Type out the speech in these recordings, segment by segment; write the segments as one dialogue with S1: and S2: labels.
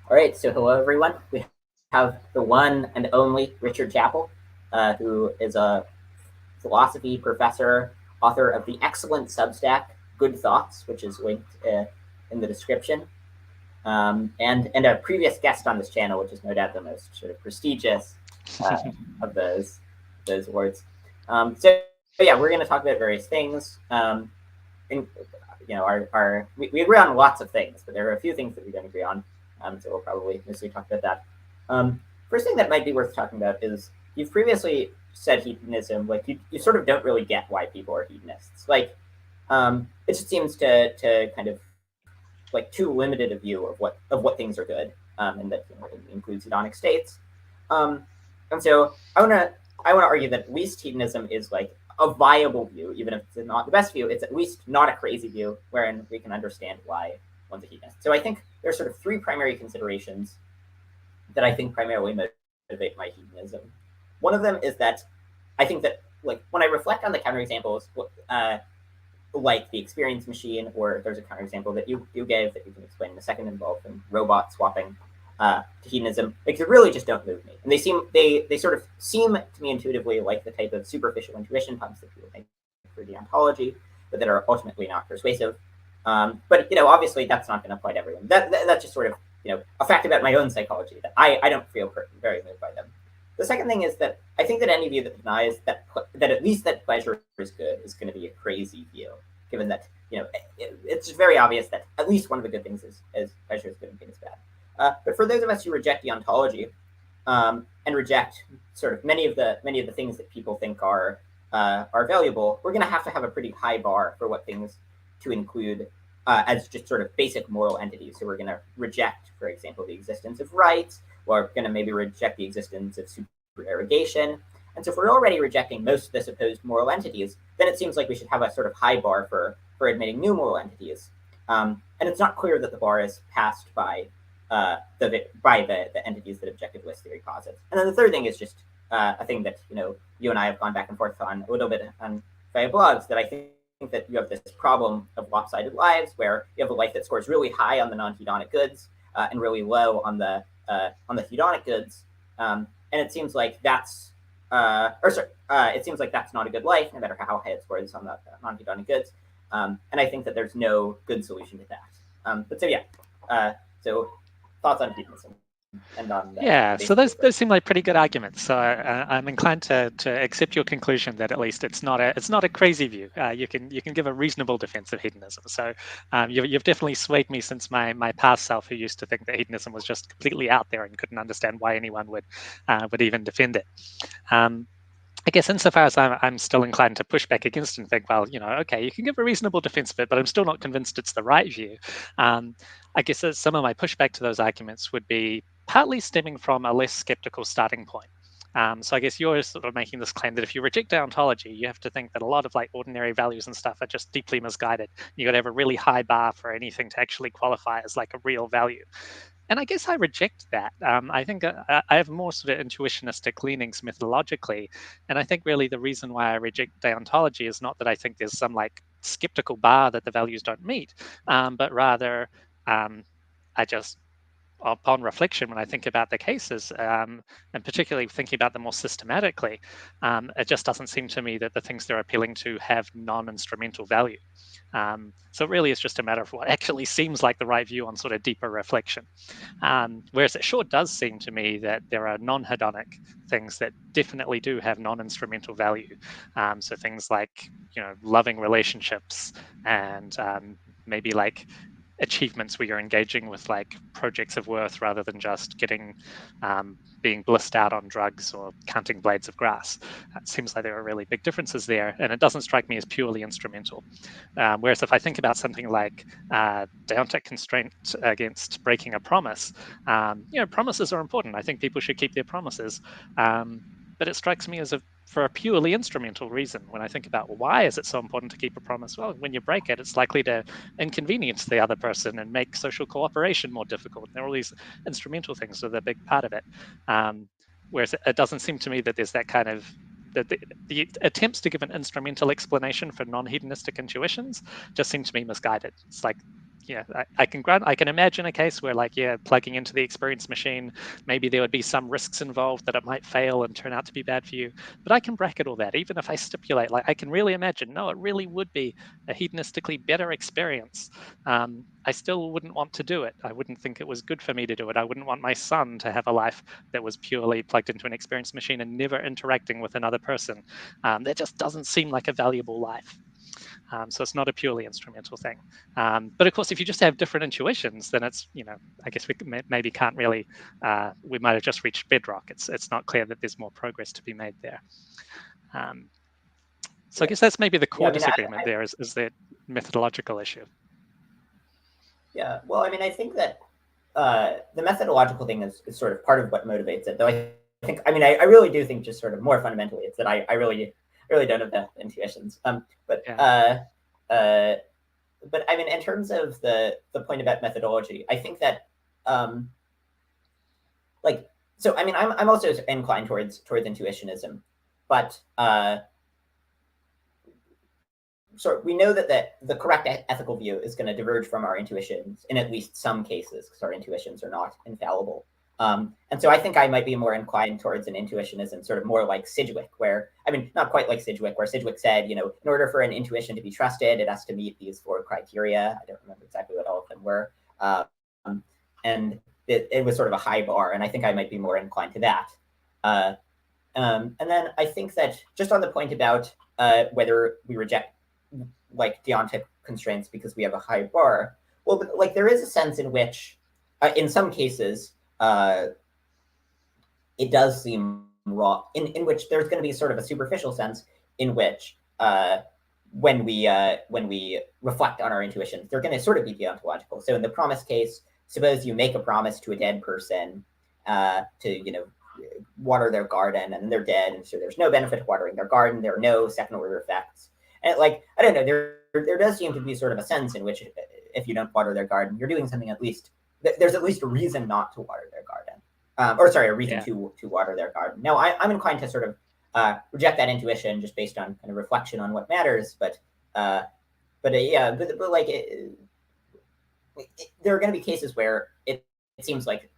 S1: All right, so hello everyone. We have the one and only Richard Chappell, who is a philosophy professor, author of the excellent Substack Good Thoughts, which is linked in the description, and a previous guest on this channel, which is no doubt the most sort of prestigious of those awards. So yeah, we're going to talk about various things. In, we agree on lots of things, but there are a few things that we don't agree on. So we'll probably mostly talk about that. First thing that might be worth talking about is you've previously said hedonism, like you sort of don't really get why people are hedonists. Like, it just seems to kind of like too limited a view of what things are good, and that it includes hedonic states. Um, and so I want to argue that at least hedonism is like a viable view, even if it's not the best view. It's at least not a crazy view, wherein we can understand why one's a hedonist. So I think there are sort of three primary considerations that I think primarily motivate my hedonism. One of them is that I think that like when I reflect on the counterexamples, like the experience machine, or there's a counterexample that you gave that you can explain in a second involving robot swapping to hedonism, like they really just don't move me, and they sort of seem to me intuitively like the type of superficial intuition pumps that people make for deontology, but that are ultimately not persuasive. But obviously that's not going to apply to everyone. That's just sort of a fact about my own psychology that I don't feel very moved by them. The second thing is that I think that any view that denies that at least that pleasure is good is going to be a crazy view, given that it's very obvious that at least one of the good things is pleasure is good and good is bad. But for those of us who reject the ontology, and reject sort of many of the things that people think are valuable, we're going to have a pretty high bar for what things to include as just sort of basic moral entities. So we're going to reject, for example, the existence of rights. We're going to maybe reject the existence of supererogation. And so if we're already rejecting most of the supposed moral entities, then it seems like we should have a sort of high bar for admitting new moral entities. And it's not clear that the bar is passed by the entities that objectivist theory posits. And then the third thing is just a thing that you and I have gone back and forth on a little bit on via blogs, that I think that you have this problem of lopsided lives, where you have a life that scores really high on the non-hedonic goods and really low on the hedonic goods, and it seems like it seems like that's not a good life, no matter how high it scores on the non-hedonic goods. And I think that there's no good solution to that. But so yeah, so thoughts on hedonism and on
S2: Yeah,
S1: the
S2: so
S1: basic
S2: those seem like pretty good arguments. So I'm inclined to accept your conclusion that at least it's not a crazy view. You can give a reasonable defense of hedonism. So you've definitely swayed me since my past self, who used to think that hedonism was just completely out there and couldn't understand why anyone would even defend it. I guess insofar as I'm still inclined to push back against and think, well, okay, you can give a reasonable defense of it, but I'm still not convinced it's the right view. I guess some of my pushback to those arguments would be partly stemming from a less skeptical starting point. So I guess you're sort of making this claim that if you reject deontology, you have to think that a lot of like ordinary values and stuff are just deeply misguided. You got to have a really high bar for anything to actually qualify as like a real value. And I guess I reject that. I think I have more sort of intuitionistic leanings methodologically. And I think really the reason why I reject deontology is not that I think there's some like skeptical bar that the values don't meet, but rather I just, upon reflection, when I think about the cases, and particularly thinking about them more systematically, it just doesn't seem to me that the things they're appealing to have non-instrumental value. So it really is just a matter of what actually seems like the right view on sort of deeper reflection. Whereas it sure does seem to me that there are non-hedonic things that definitely do have non-instrumental value. So things like, loving relationships and maybe like achievements where you're engaging with like projects of worth rather than just being blissed out on drugs or counting blades of grass. It seems like there are really big differences there, and it doesn't strike me as purely instrumental. Whereas if I think about something like deontic constraint against breaking a promise, promises are important. I think people should keep their promises. But it strikes me as for a purely instrumental reason. When I think about why is it so important to keep a promise? Well, when you break it, it's likely to inconvenience the other person and make social cooperation more difficult. There are all these instrumental things that are a big part of it. Whereas it doesn't seem to me that there's that kind of the attempts to give an instrumental explanation for non-hedonistic intuitions just seem to me misguided. It's like yeah, I can grant, I can imagine a case where, like, yeah, plugging into the experience machine, maybe there would be some risks involved that it might fail and turn out to be bad for you. But I can bracket all that. Even if I stipulate, like, I can really imagine, no, it really would be a hedonistically better experience. I still wouldn't want to do it. I wouldn't think it was good for me to do it. I wouldn't want my son to have a life that was purely plugged into an experience machine and never interacting with another person. That just doesn't seem like a valuable life. So it's not a purely instrumental thing. But of course, if you just have different intuitions, then it's, I guess we maybe can't really, we might have just reached bedrock. It's not clear that there's more progress to be made there. So I guess that's maybe the core disagreement there is that methodological issue.
S1: Yeah, well, I mean, I think that the methodological thing is sort of part of what motivates it, though I think, I mean, I really do think just sort of more fundamentally, it's that I really don't have the intuitions. But I mean, in terms of the point about methodology, I think that like, so I mean, I'm also inclined towards intuitionism, but so we know that the correct ethical view is going to diverge from our intuitions in at least some cases, because our intuitions are not infallible. And so I think I might be more inclined towards an intuitionism, sort of more like Sidgwick, where, I mean, not quite like Sidgwick, where Sidgwick said, in order for an intuition to be trusted, it has to meet these 4 criteria. I don't remember exactly what all of them were. And it was sort of a high bar, and I think I might be more inclined to that. And then I think that just on the point about whether we reject like deontic constraints because we have a high bar, well, but, like, there is a sense in which, in some cases, it does seem wrong, in which there's going to be sort of a superficial sense in which when we reflect on our intuitions, they're going to sort of be deontological. So in the promise case, suppose you make a promise to a dead person to water their garden, and they're dead, and so there's no benefit to watering their garden. There are no second order effects, and like, I don't know, there does seem to be sort of a sense in which if you don't water their garden, you're doing something, at least there's at least a reason not to water their garden, or sorry, a reason to water their garden. Now, I'm inclined to sort of reject that intuition just based on kind of reflection on what matters, but like there are going to be cases where it seems like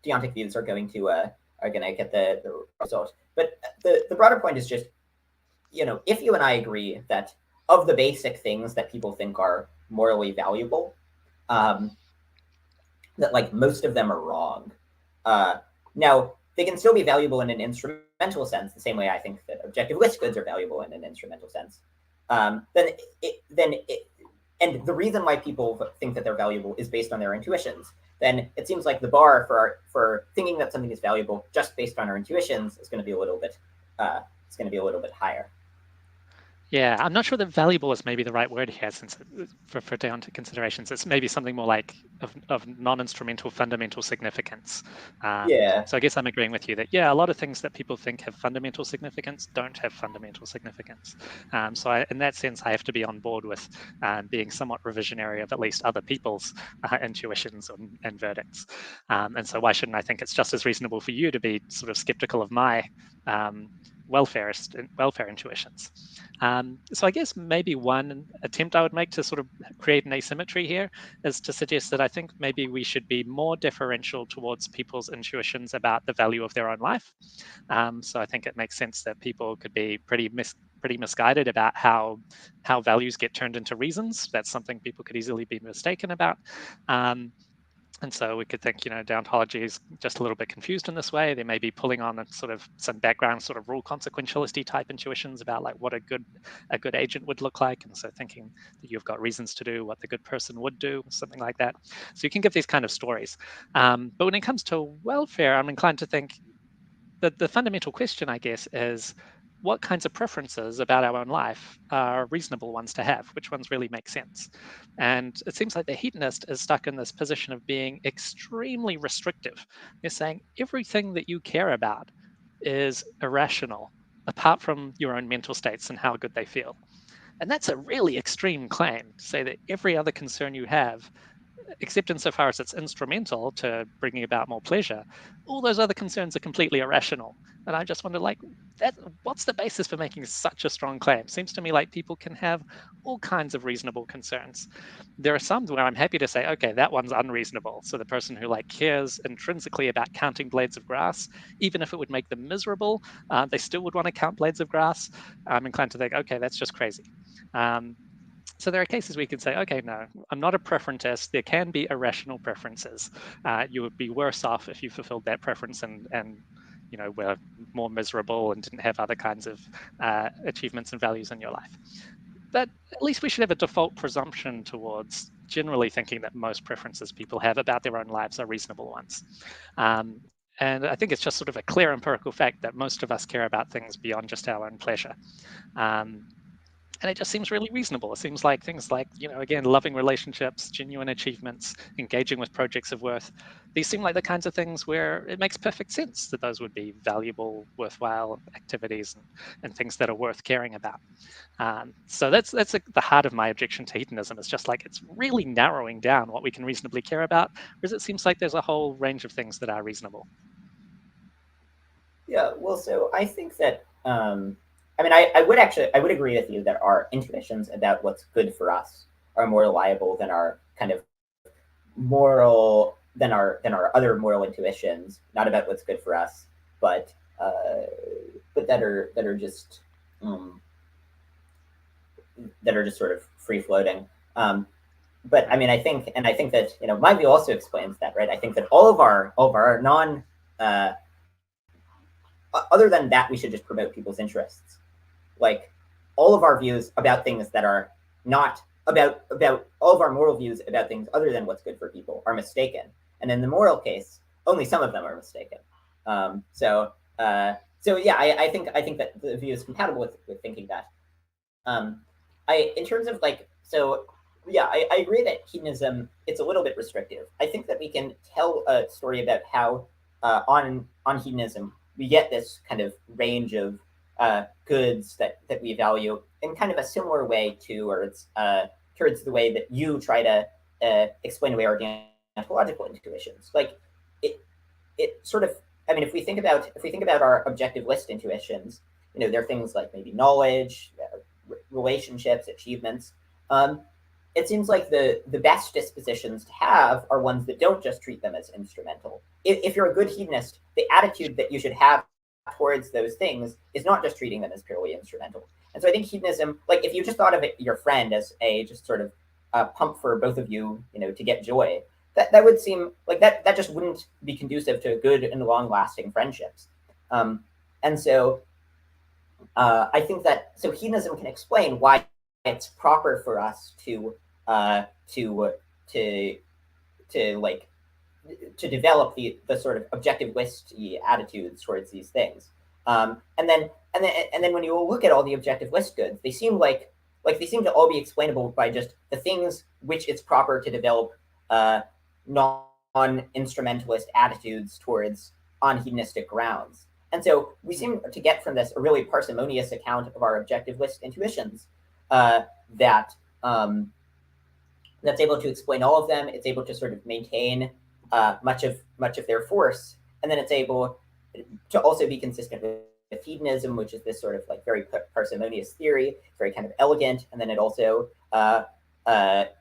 S1: deontic views are going to get the result. But the broader point is just, if you and I agree that of the basic things that people think are morally valuable, that like most of them are wrong. Now, they can still be valuable in an instrumental sense, the same way I think that objective list goods are valuable in an instrumental sense. And the reason why people think that they're valuable is based on their intuitions. Then it seems like the bar for thinking that something is valuable just based on our intuitions is going to be a little bit higher.
S2: Yeah, I'm not sure that valuable is maybe the right word here, since for deontic considerations, it's maybe something more like of non-instrumental fundamental significance. So I guess I'm agreeing with you that, yeah, a lot of things that people think have fundamental significance don't have fundamental significance. So in that sense, I have to be on board with being somewhat revisionary of at least other people's intuitions and verdicts. And so why shouldn't I think it's just as reasonable for you to be sort of skeptical of my welfare intuitions? So I guess maybe one attempt I would make to sort of create an asymmetry here is to suggest that I think maybe we should be more deferential towards people's intuitions about the value of their own life. So I think it makes sense that people could be pretty misguided about how values get turned into reasons. That's something people could easily be mistaken about. And so we could think, deontology is just a little bit confused in this way. They may be pulling on sort of some background sort of rule consequentiality type intuitions about like what a good agent would look like. And so thinking that you've got reasons to do what the good person would do, something like that. So you can give these kind of stories. But when it comes to welfare, I'm inclined to think that the fundamental question, I guess, is what kinds of preferences about our own life are reasonable ones to have? Which ones really make sense? And it seems like the hedonist is stuck in this position of being extremely restrictive. They're saying everything that you care about is irrational, apart from your own mental states and how good they feel. And that's a really extreme claim to say that every other concern you have except insofar as it's instrumental to bringing about more pleasure, all those other concerns are completely irrational. And I just wonder, like, what's the basis for making such a strong claim? Seems to me like people can have all kinds of reasonable concerns. There are some where I'm happy to say, okay, that one's unreasonable. So the person who like cares intrinsically about counting blades of grass, even if it would make them miserable, they still would want to count blades of grass. I'm inclined to think, okay, that's just crazy. So there are cases where you can say, okay, no, I'm not a preferentist. There can be irrational preferences. You would be worse off if you fulfilled that preference and were more miserable and didn't have other kinds of achievements and values in your life. But at least we should have a default presumption towards generally thinking that most preferences people have about their own lives are reasonable ones. And I think it's just sort of a clear empirical fact that most of us care about things beyond just our own pleasure. And it just seems really reasonable. It seems like things like, again, loving relationships, genuine achievements, engaging with projects of worth. These seem like the kinds of things where it makes perfect sense that those would be valuable, worthwhile activities and things that are worth caring about. So that's the heart of my objection to hedonism. It's just like it's really narrowing down what we can reasonably care about, whereas it seems like there's a whole range of things that are reasonable.
S1: Yeah, well, so I think that I would agree with you that our intuitions about what's good for us are more reliable than our kind of moral than our other moral intuitions, not about what's good for us, but that are just um, that are just sort of free floating. But I mean, I think that my view also explains that, right? I think that all of our non other than that, we should just promote people's interests. Like all of our views about things that are not about all of our moral views about things other than what's good for people are mistaken. And in the moral case, only some of them are mistaken. So yeah, I think that the view is compatible with thinking that. Um, I in terms of like so yeah, I agree that hedonism it's a little bit restrictive. I think that we can tell a story about how on hedonism we get this kind of range of goods that we value in kind of a similar way towards the way that you try to explain away our deontological intuitions. Like it it sort of if we think about our objective list intuitions, there are things like maybe knowledge, relationships, achievements. Um, it seems like the best dispositions to have are ones that don't just treat them as instrumental. If you're a good hedonist, the attitude that you should have towards those things is not just treating them as purely instrumental. And so I think hedonism, like if you just thought of it, your friend as a just sort of pump for both of you, to get joy, that would seem like that just wouldn't be conducive to good and long lasting friendships. And so I think that so hedonism can explain why it's proper for us uh, to to to like to develop the sort of objective list attitudes towards these things. And then when you look at all the objective list goods, they seem like they seem to all be explainable by just the things which it's proper to develop non-instrumentalist attitudes towards on hedonistic grounds. And so we seem to get from this a really parsimonious account of our objective list intuitions uh, that that's able to explain all of them. It's able to sort of maintain much of their force, and then it's able to also be consistent with hedonism, which is this sort of like very parsimonious theory, very kind of elegant, and then it also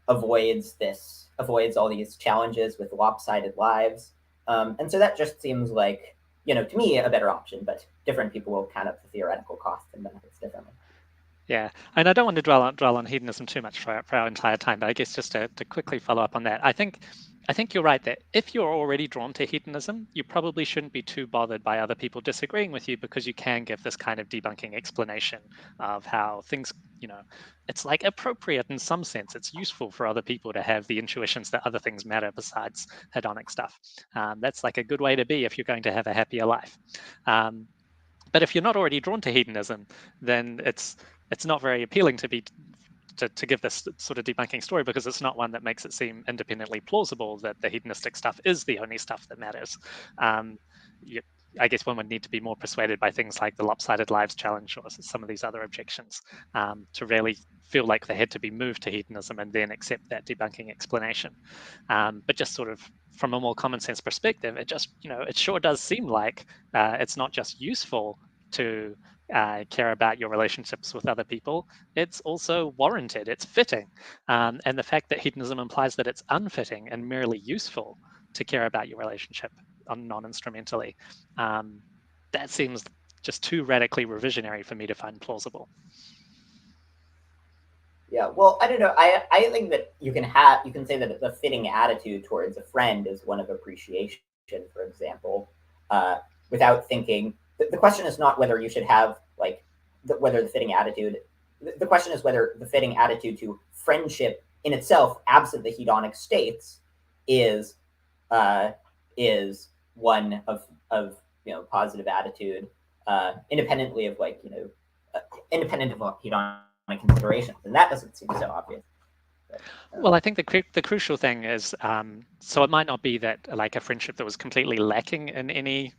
S1: avoids all these challenges with lopsided lives, and so that just seems like to me a better option. But different people will count up the theoretical costs and benefits differently.
S2: Yeah, and I don't want to dwell on hedonism too much for our entire time, but I guess just to quickly follow up on that, I think you're right that if you're already drawn to hedonism, you probably shouldn't be too bothered by other people disagreeing with you, because you can give this kind of debunking explanation of how things, it's like appropriate in some sense. It's useful for other people to have the intuitions that other things matter besides hedonic stuff. That's like a good way to be if you're going to have a happier life. But if you're not already drawn to hedonism, then it's not very appealing to be to give this sort of debunking story, because it's not one that makes it seem independently plausible that the hedonistic stuff is the only stuff that matters. Um, I guess one would need to be more persuaded by things like the Lopsided Lives Challenge or some of these other objections to really feel like they had to be moved to hedonism and then accept that debunking explanation. But just sort of from a more common sense perspective, it just, it sure does seem like it's not just useful to care about your relationships with other people, it's also warranted, it's fitting. And the fact that hedonism implies that it's unfitting and merely useful to care about your relationship non-instrumentally, that seems just too radically revisionary for me to find plausible.
S1: Yeah, well, I don't know. I think that you can say that the fitting attitude towards a friend is one of appreciation, for example, without thinking. The question is not whether you should have like whether the fitting attitude. The question is whether the fitting attitude to friendship in itself, absent the hedonic states, is uh, is one of positive attitude, independently of independent of hedonic considerations, and that doesn't seem so obvious. But,
S2: well, I think the crucial thing is, so it might not be that like a friendship that was completely lacking in any,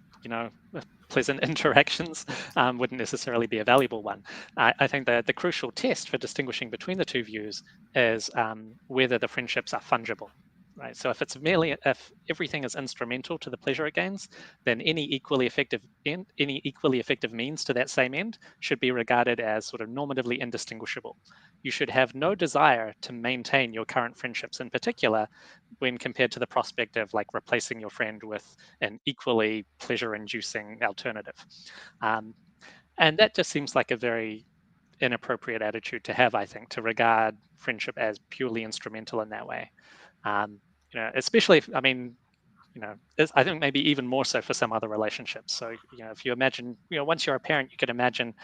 S2: pleasant interactions wouldn't necessarily be a valuable one. I think that the crucial test for distinguishing between the two views is whether the friendships are fungible. Right. So if everything is instrumental to the pleasure it gains, then any equally effective means to that same end should be regarded as sort of normatively indistinguishable. You should have no desire to maintain your current friendships in particular when compared to the prospect of like replacing your friend with an equally pleasure-inducing alternative. And that just seems like a very inappropriate attitude to have, I think, to regard friendship as purely instrumental in that way. Especially if, I think maybe even more so for some other relationships. So, if you imagine, once you're a parent, you could imagine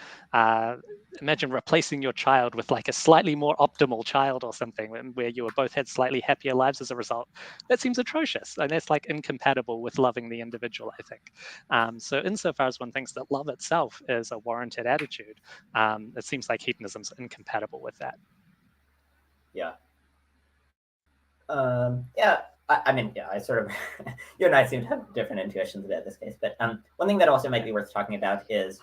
S2: replacing your child with like a slightly more optimal child or something where you both had slightly happier lives as a result. That seems atrocious. And that's like incompatible with loving the individual, I think. So insofar as one thinks that love itself is a warranted attitude, it seems like hedonism's incompatible with that.
S1: Yeah. Yeah. I sort of, you and I seem to have different intuitions about this case. But one thing that also might be worth talking about is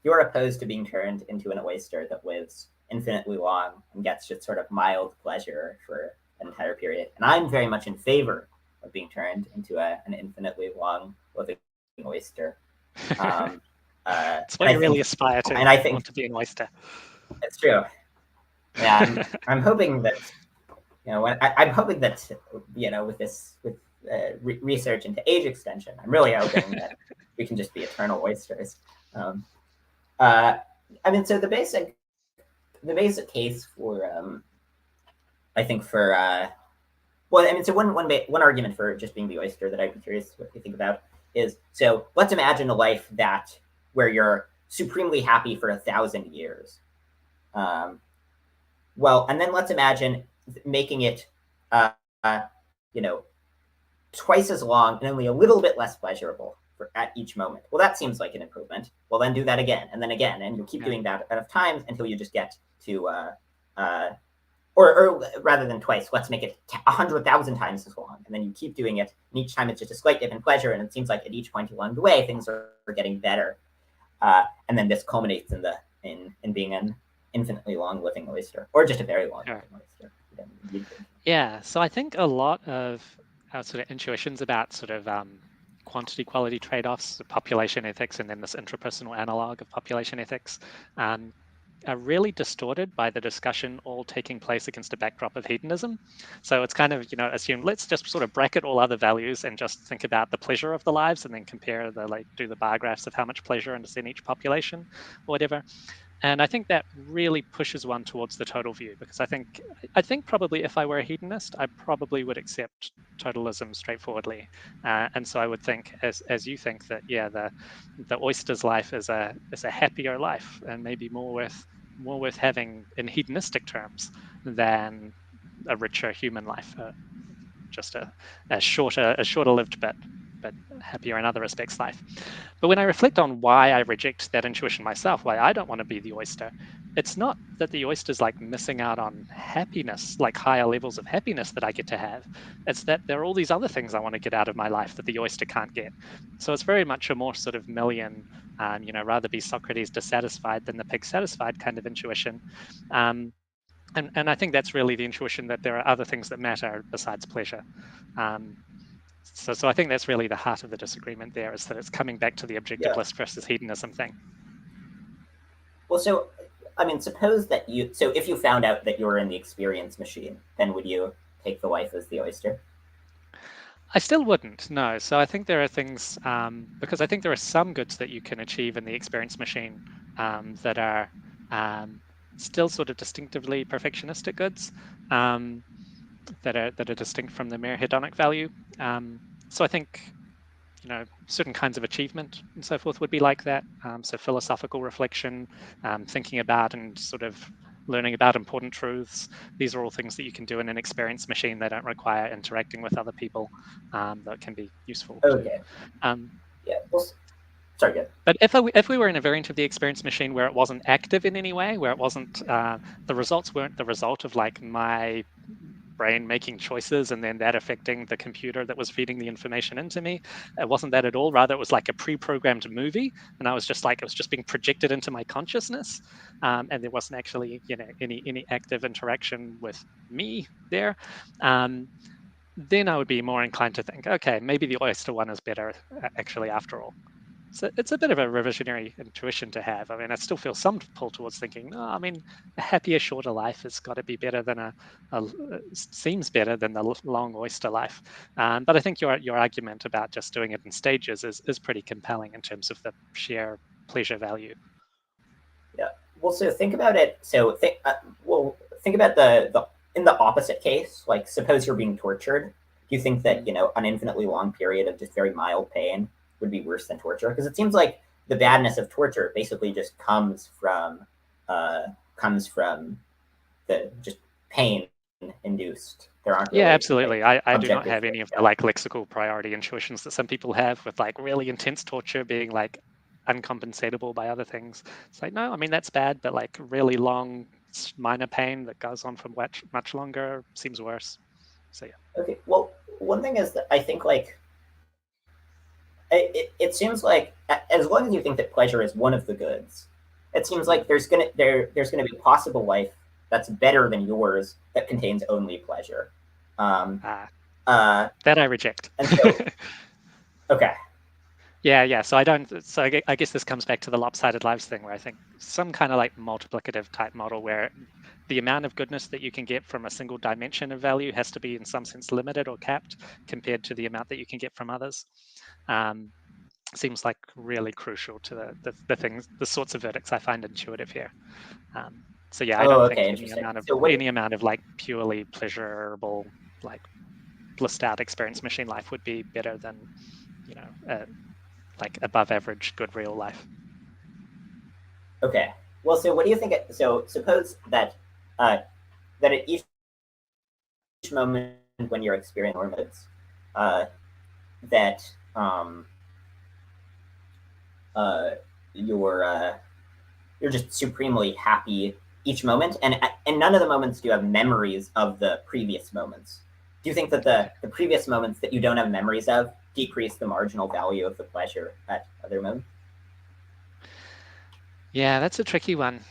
S1: you're opposed to being turned into an oyster that lives infinitely long and gets just sort of mild pleasure for an entire period. And I'm very much in favor of being turned into an infinitely long living oyster.
S2: It's what you really aspire to.
S1: And I think
S2: want to be an oyster.
S1: It's true. Yeah, I'm hoping that I'm hoping that with this research into age extension, I'm really hoping that we can just be eternal oysters. So the basic case for I think for so one argument for just being the oyster that I'd be curious what you think about is, so let's imagine a life where you're supremely happy for 1,000 years. And then let's imagine making it, twice as long and only a little bit less pleasurable at each moment. Well, that seems like an improvement. Well, then do that again, and then again, and you'll keep doing that enough times until you just get to, or rather than twice, let's make it 100,000 times as long, and then you keep doing it, and each time it's just a slight dip in pleasure, and it seems like at each point along the way, things are getting better, and then this culminates in being an infinitely long living oyster, or just a very long living oyster.
S2: Yeah, so I think a lot of our sort of intuitions about sort of quantity quality trade-offs, population ethics, and then this intrapersonal analog of population ethics are really distorted by the discussion all taking place against a backdrop of hedonism. So it's kind of, assume let's just sort of bracket all other values and just think about the pleasure of the lives and then compare do the bar graphs of how much pleasure is in each population or whatever. And I think that really pushes one towards the total view, because I think probably if I were a hedonist, I probably would accept totalism straightforwardly. And so I would think, as you think, that the oyster's life is a happier life and maybe more worth having in hedonistic terms than a richer human life, just a shorter lived but happier in other respects life. But when I reflect on why I reject that intuition myself, why I don't want to be the oyster, it's not that the oyster's like missing out on happiness, like higher levels of happiness that I get to have. It's that there are all these other things I want to get out of my life that the oyster can't get. So it's very much a more sort of million, rather be Socrates dissatisfied than the pig satisfied kind of intuition. Um, and I think that's really the intuition that there are other things that matter besides pleasure. Um, so I think that's really the heart of the disagreement there, is that it's coming back to the objective
S1: Yeah.
S2: list versus hedonism thing.
S1: Well, so I mean, suppose that so if you found out that you were in the experience machine, then would you take the wife as the oyster?
S2: I still wouldn't, no. So I think there are things, because I think there are some goods that you can achieve in the experience machine that are still sort of distinctively perfectionistic goods that are distinct from the mere hedonic value. So I think certain kinds of achievement and so forth would be like that. So philosophical reflection, thinking about and sort of learning about important truths. These are all things that you can do in an experience machine. They don't require interacting with other people, that can be useful too.
S1: Okay.
S2: Um,
S1: Yeah. Well, sorry. Good.
S2: but if we were in a variant of the experience machine where it wasn't active in any way, where it wasn't the results weren't the result of like my brain making choices and then that affecting the computer that was feeding the information into me. It wasn't that at all. Rather, it was like a pre-programmed movie, and I was just like, it was just being projected into my consciousness, and there wasn't actually any active interaction with me there. Um, then I would be more inclined to think, okay, maybe the oyster one is better actually after all. So it's a bit of a revisionary intuition to have. I mean, I still feel some pull towards thinking, no, I mean, a happier, shorter life has got to be better than seems better than the long oyster life. But I think your argument about just doing it in stages is pretty compelling in terms of the sheer pleasure value.
S1: Yeah. Well, so think about it. Think about the in the opposite case. Like, suppose you're being tortured. Do you think that
S2: Mm.
S1: an infinitely long period of just very mild pain would be worse than torture? Because it seems like the badness of torture basically just comes from the just pain induced. There aren't
S2: Yeah,
S1: really like
S2: absolutely. I do not
S1: objective
S2: have
S1: things.
S2: any of
S1: Yeah.
S2: the like lexical priority intuitions that some people have with like really intense torture being like uncompensatable by other things. It's like, no, I mean, that's bad, but like really long minor pain that goes on for much longer seems worse. So yeah.
S1: Okay. Well, one thing is that I think like it seems like as long as you think that pleasure is one of the goods, it seems
S2: Mm.
S1: like there's gonna be a possible life that's better than yours that contains only pleasure. Um,
S2: Ah,
S1: uh,
S2: that I reject.
S1: and so okay,
S2: Yeah. So I don't. So I guess this comes back to the lopsided lives thing, where I think some kind of like multiplicative type model where the amount of goodness that you can get from a single dimension of value has to be in some sense limited or capped compared to the amount that you can get from others. Um, Seems like really crucial to the things, the sorts of verdicts I find intuitive here. So yeah, I
S1: oh
S2: don't think
S1: okay, interesting.
S2: any amount of like purely pleasurable, like blissed out experience machine life would be better than you know uh, like above average good real life.
S1: Okay, well, so what do you think? So suppose that at each moment when you're experiencing hormones, uh, that uh, you're you're just supremely happy each moment, and none of the moments do you have memories of the previous moments. Do you think that
S2: Okay.
S1: the previous moments that you don't have memories of decrease the marginal value of the pleasure at other moments?
S2: Yeah, that's a tricky one.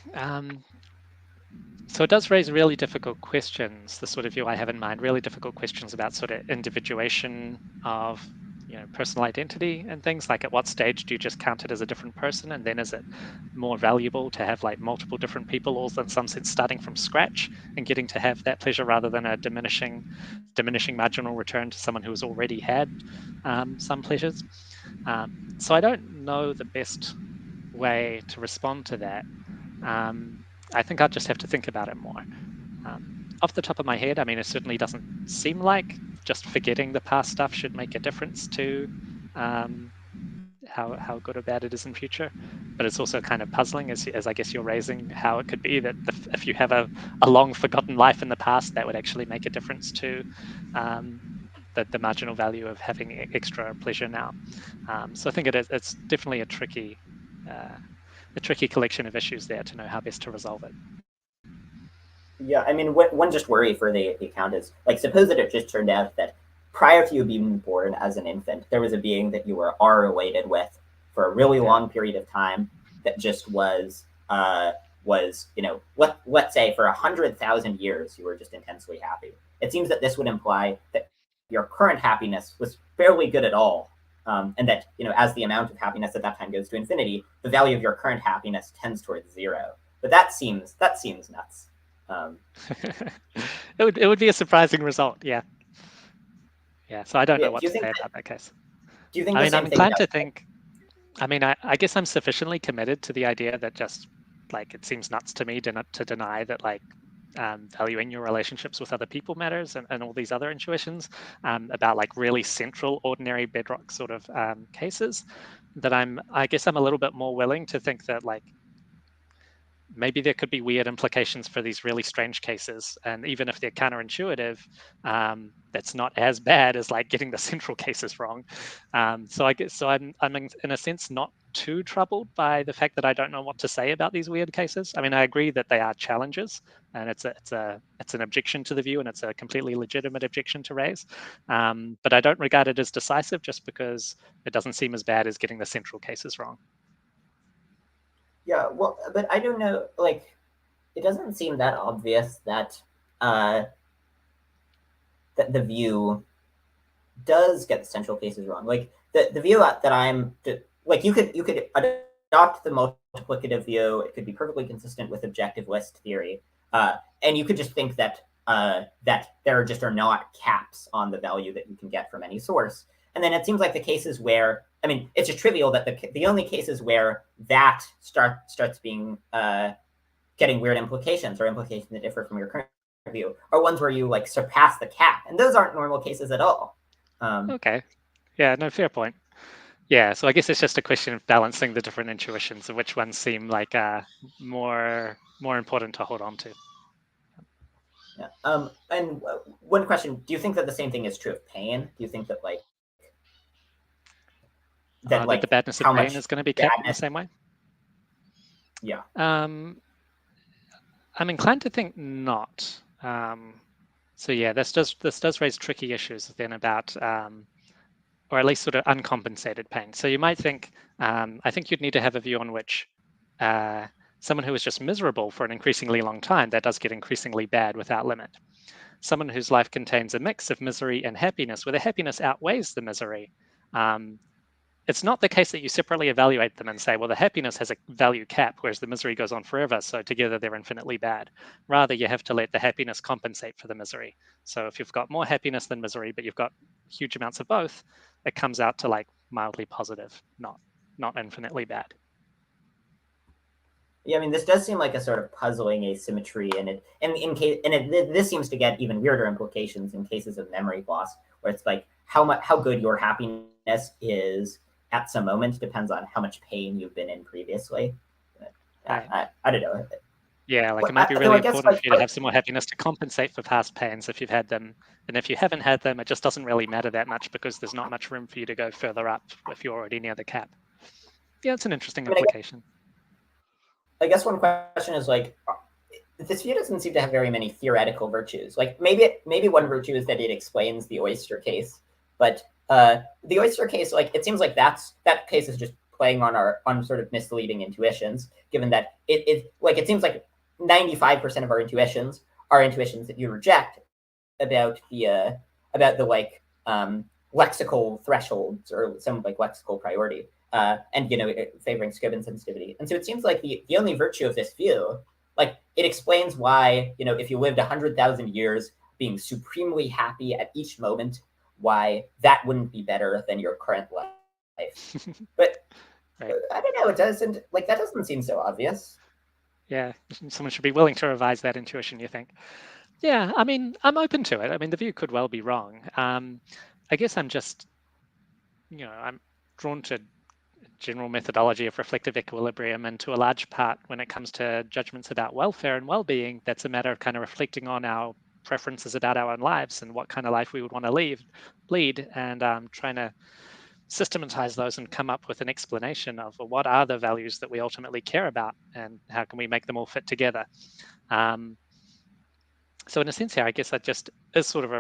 S2: So it does raise really difficult questions, the sort of view I have in mind, really difficult questions about sort of individuation of personal identity and things. Like at what stage do you just count it as a different person, and then is it more valuable to have like multiple different people, all in some sense starting from scratch and getting to have that pleasure rather than a diminishing marginal return to someone who has already had some pleasures. So I don't know the best way to respond to that. um, I think I'll just have to think about it more. Off the top of my head, I mean, it certainly doesn't seem like just forgetting the past stuff should make a difference to um, how good or bad it is in future. But it's also kind of puzzling, as I guess you're raising, how it could be that if you have a long forgotten life in the past, that would actually make a difference to um, the marginal value of having extra pleasure now. So I think it's definitely a tricky tricky collection of issues there to know how best to resolve it.
S1: Yeah, I mean, one just worry for the account is like, suppose that it just turned out that prior to you being born as an infant, there was a being that you were R related with for a really long period of time that just was let's say for 100,000 years you were just intensely happy. It seems that this would imply that your current happiness was fairly good at all, and that as the amount of happiness at that time goes to infinity, the value of your current happiness tends towards zero. But that seems nuts.
S2: It would be a surprising result, yeah. So I don't
S1: Yeah,
S2: know what to say about that case.
S1: Do you think
S2: I
S1: the
S2: mean, I'm
S1: same thing
S2: inclined to
S1: about
S2: think. I mean, I guess I'm sufficiently committed to the idea that just like it seems nuts to me to deny that like valuing your relationships with other people matters and all these other intuitions about like really central, ordinary bedrock sort of cases, that I guess I'm a little bit more willing to think that like maybe there could be weird implications for these really strange cases, and even if they're counterintuitive, that's not as bad as like getting the central cases wrong. So I guess I'm in a sense not too troubled by the fact that I don't know what to say about these weird cases. I mean, I agree that they are challenges, and it's an objection to the view, and it's a completely legitimate objection to raise. But I don't regard it as decisive just because it doesn't seem as bad as getting the central cases wrong.
S1: Yeah, well, but I don't know. Like, it doesn't seem that obvious uh, that the view does get the central cases wrong. Like the view that I'm like, you could adopt the multiplicative view. It could be perfectly consistent with objective list theory, and you could just think that that there just are not caps on the value that you can get from any source. And then it seems like the cases where, I mean, it's just trivial that the only cases where that starts being getting weird implications or implications that differ from your current view are ones where you like surpass the cap, and those aren't normal cases at all.
S2: Okay. Yeah, no, fair point. Yeah, so I guess it's just a question of balancing the different intuitions and which ones seem like more important to hold on to.
S1: Yeah. And one question: do you think that the same thing is true of pain? Do you think that
S2: That the badness of
S1: how
S2: pain
S1: much
S2: is going to be kept in the
S1: badness?
S2: same way?
S1: Yeah.
S2: I'm inclined to think not. So yeah, this does raise tricky issues then about, or at least sort of uncompensated pain. So you might think, I think you'd need to have a view on which someone who is just miserable for an increasingly long time, that does get increasingly bad without limit. Someone whose life contains a mix of misery and happiness, where the happiness outweighs the misery. It's not the case that you separately evaluate them and say, well, the happiness has a value cap, whereas the misery goes on forever, so together they're infinitely bad. Rather, you have to let the happiness compensate for the misery. So if you've got more happiness than misery, but you've got huge amounts of both, it comes out to like mildly positive, not infinitely bad.
S1: Yeah, I mean, this does seem like a sort of puzzling asymmetry, this seems to get even weirder implications in cases of memory loss, where it's like how good your happiness is at some moment depends on how much pain you've been in previously.
S2: Right.
S1: I don't know.
S2: Yeah, like
S1: Well,
S2: it might be
S1: though
S2: really
S1: I guess
S2: important for you to have some more happiness to compensate for past pains if you've had them. And if you haven't had them, it just doesn't really matter that much because there's not much room for you to go further up if you're already near the cap. Yeah, it's an interesting implication.
S1: I guess one question is like, this view doesn't seem to have very many theoretical virtues. Like maybe one virtue is that it explains the oyster case, but the oyster case, like it seems like that case is just playing on sort of misleading intuitions, given that it seems like 95% of our intuitions are intuitions that you reject about the lexical thresholds or some like lexical priority, and favoring scope and sensitivity. And so it seems like the only virtue of this view, like it explains why if you lived 100,000 years being supremely happy at each moment, why that wouldn't be better than your current life. But
S2: right.
S1: I don't know. It doesn't like that doesn't seem so obvious.
S2: Yeah, someone should be willing to revise that intuition, you think? Yeah, I mean, I'm open to it. I mean, the view could well be wrong. I guess I'm just, I'm drawn to general methodology of reflective equilibrium, and to a large part, when it comes to judgments about welfare and well-being, that's a matter of kind of reflecting on our preferences about our own lives and what kind of life we would want to lead, and trying to systematize those and come up with an explanation of, well, what are the values that we ultimately care about, and how can we make them all fit together. So in a sense here, I guess that just is sort of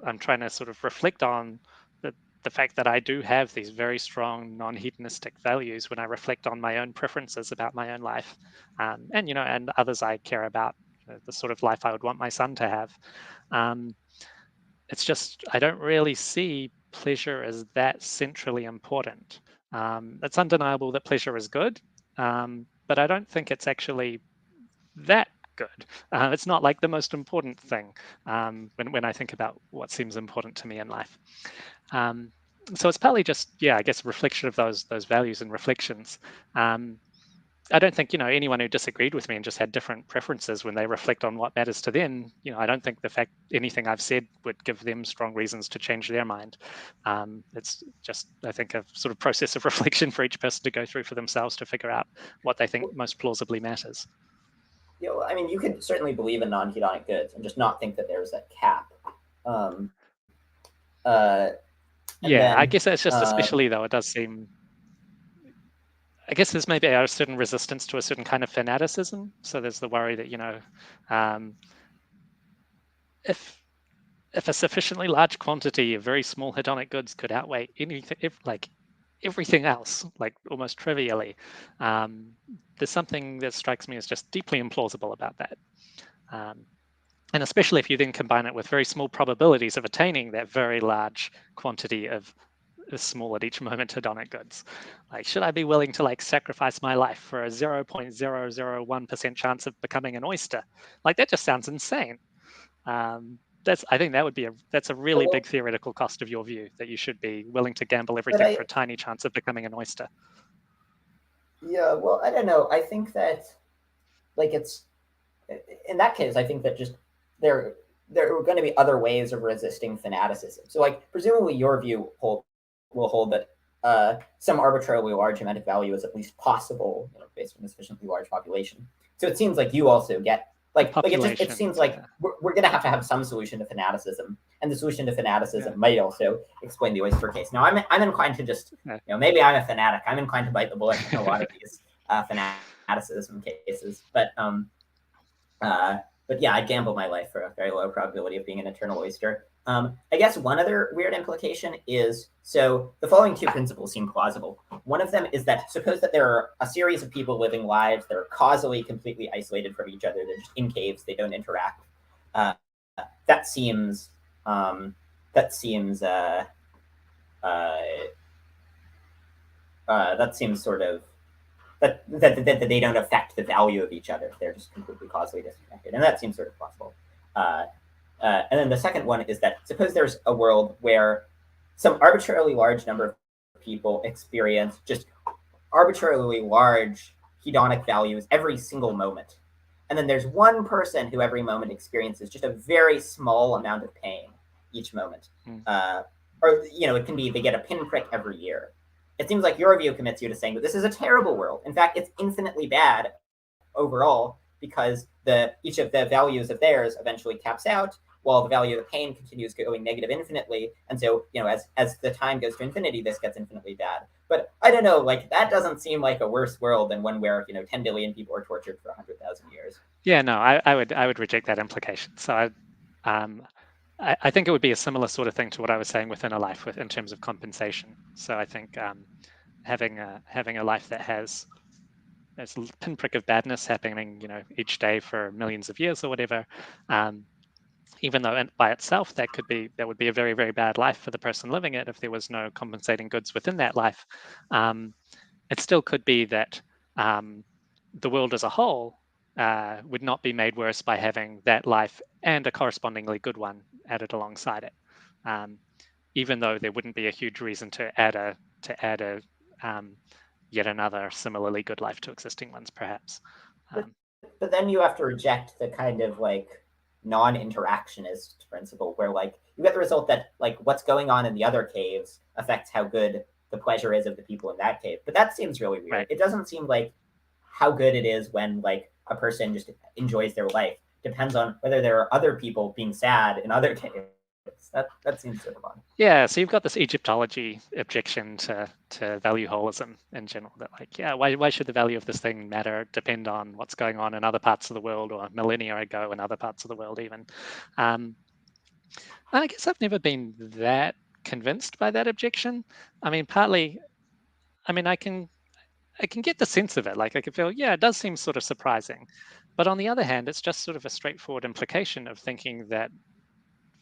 S2: I'm trying to sort of reflect on the fact that I do have these very strong non-hedonistic values when I reflect on my own preferences about my own life, and and others I care about, the sort of life I would want my son to have. It's just I don't really see pleasure as that centrally important. It's undeniable that pleasure is good, but I don't think it's actually that good. It's not like the most important thing when I think about what seems important to me in life. So it's partly just, I guess, a reflection of those values and reflections. I don't think anyone who disagreed with me and just had different preferences when they reflect on what matters to them. I don't think the fact anything I've said would give them strong reasons to change their mind. It's just, I think, a sort of process of reflection for each person to go through for themselves to figure out what they think most plausibly matters.
S1: Yeah, well, I mean, you could certainly believe in non-hedonic goods and just not think that there's a cap. Um, uh, and
S2: Yeah, I
S1: then,
S2: guess that's just especially though it does seem. I guess there's maybe a certain resistance to a certain kind of fanaticism. So there's the worry that if a sufficiently large quantity of very small hedonic goods could outweigh anything, like everything else, like almost trivially, there's something that strikes me as just deeply implausible about that. And especially if you then combine it with very small probabilities of attaining that very large quantity of small at each moment hedonic goods. Like, should I be willing to sacrifice my life for a 0.001% chance of becoming an oyster? Like, that just sounds insane. I think that's a really big theoretical cost of your view, that you should be willing to gamble everything for a tiny chance of becoming an oyster.
S1: Yeah, well, I don't know. I think that it's in that case, I think that just there are going to be other ways of resisting fanaticism. So presumably your view will hold that some arbitrarily large amount of value is at least possible, based on a sufficiently large population. So it seems like you also get it seems like we're going to have some solution to fanaticism, and the solution to fanaticism might also explain the oyster case. Now I'm inclined to just maybe I'm a fanatic. I'm inclined to bite the bullet in a lot of these fanaticism cases, but yeah, I'd gamble my life for a very low probability of being an eternal oyster. I guess one other weird implication is, so the following two principles seem plausible. One of them is that suppose that there are a series of people living lives that are causally completely isolated from each other. They're just in caves. They don't interact. That seems that seems sort of that they don't affect the value of each other. They're just completely causally disconnected, and that seems sort of plausible. And then the second one is that suppose there's a world where some arbitrarily large number of people experience just arbitrarily large hedonic values every single moment. And then there's one person who every moment experiences just a very small amount of pain each moment. Or, it can be they get a pinprick every year. It seems like your view commits you to saying that this is a terrible world. In fact, it's infinitely bad overall because each of the values of theirs eventually caps out, while the value of the pain continues going negative infinitely. And so, as the time goes to infinity, this gets infinitely bad. But I don't know, that doesn't seem like a worse world than one where 10 billion people are tortured for 100,000 years.
S2: Yeah, no, I would reject that implication. So I think it would be a similar sort of thing to what I was saying within a life in terms of compensation. So I think having a life that has a pinprick of badness happening, each day for millions of years or whatever, even though by itself that would be a very, very bad life for the person living it if there was no compensating goods within that life. It still could be that the world as a whole would not be made worse by having that life and a correspondingly good one added alongside it, even though there wouldn't be a huge reason to add a yet another similarly good life to existing ones, perhaps.
S1: But then you have to reject the kind of non-interactionist principle where you get the result that what's going on in the other caves affects how good the pleasure is of the people in that cave. But that seems really weird. Right. It doesn't seem like how good it is when a person just enjoys their life depends on whether there are other people being sad in other caves. That seems sort of odd.
S2: Yeah, so you've got this Egyptology objection to value holism in general, that like, yeah, why should the value of this thing matter depend on what's going on in other parts of the world or millennia ago in other parts of the world even. I guess I've never been that convinced by that objection. I mean, partly, I mean, I can get the sense of it. Like I can feel, yeah, it does seem sort of surprising. But on the other hand, it's just sort of a straightforward implication of thinking that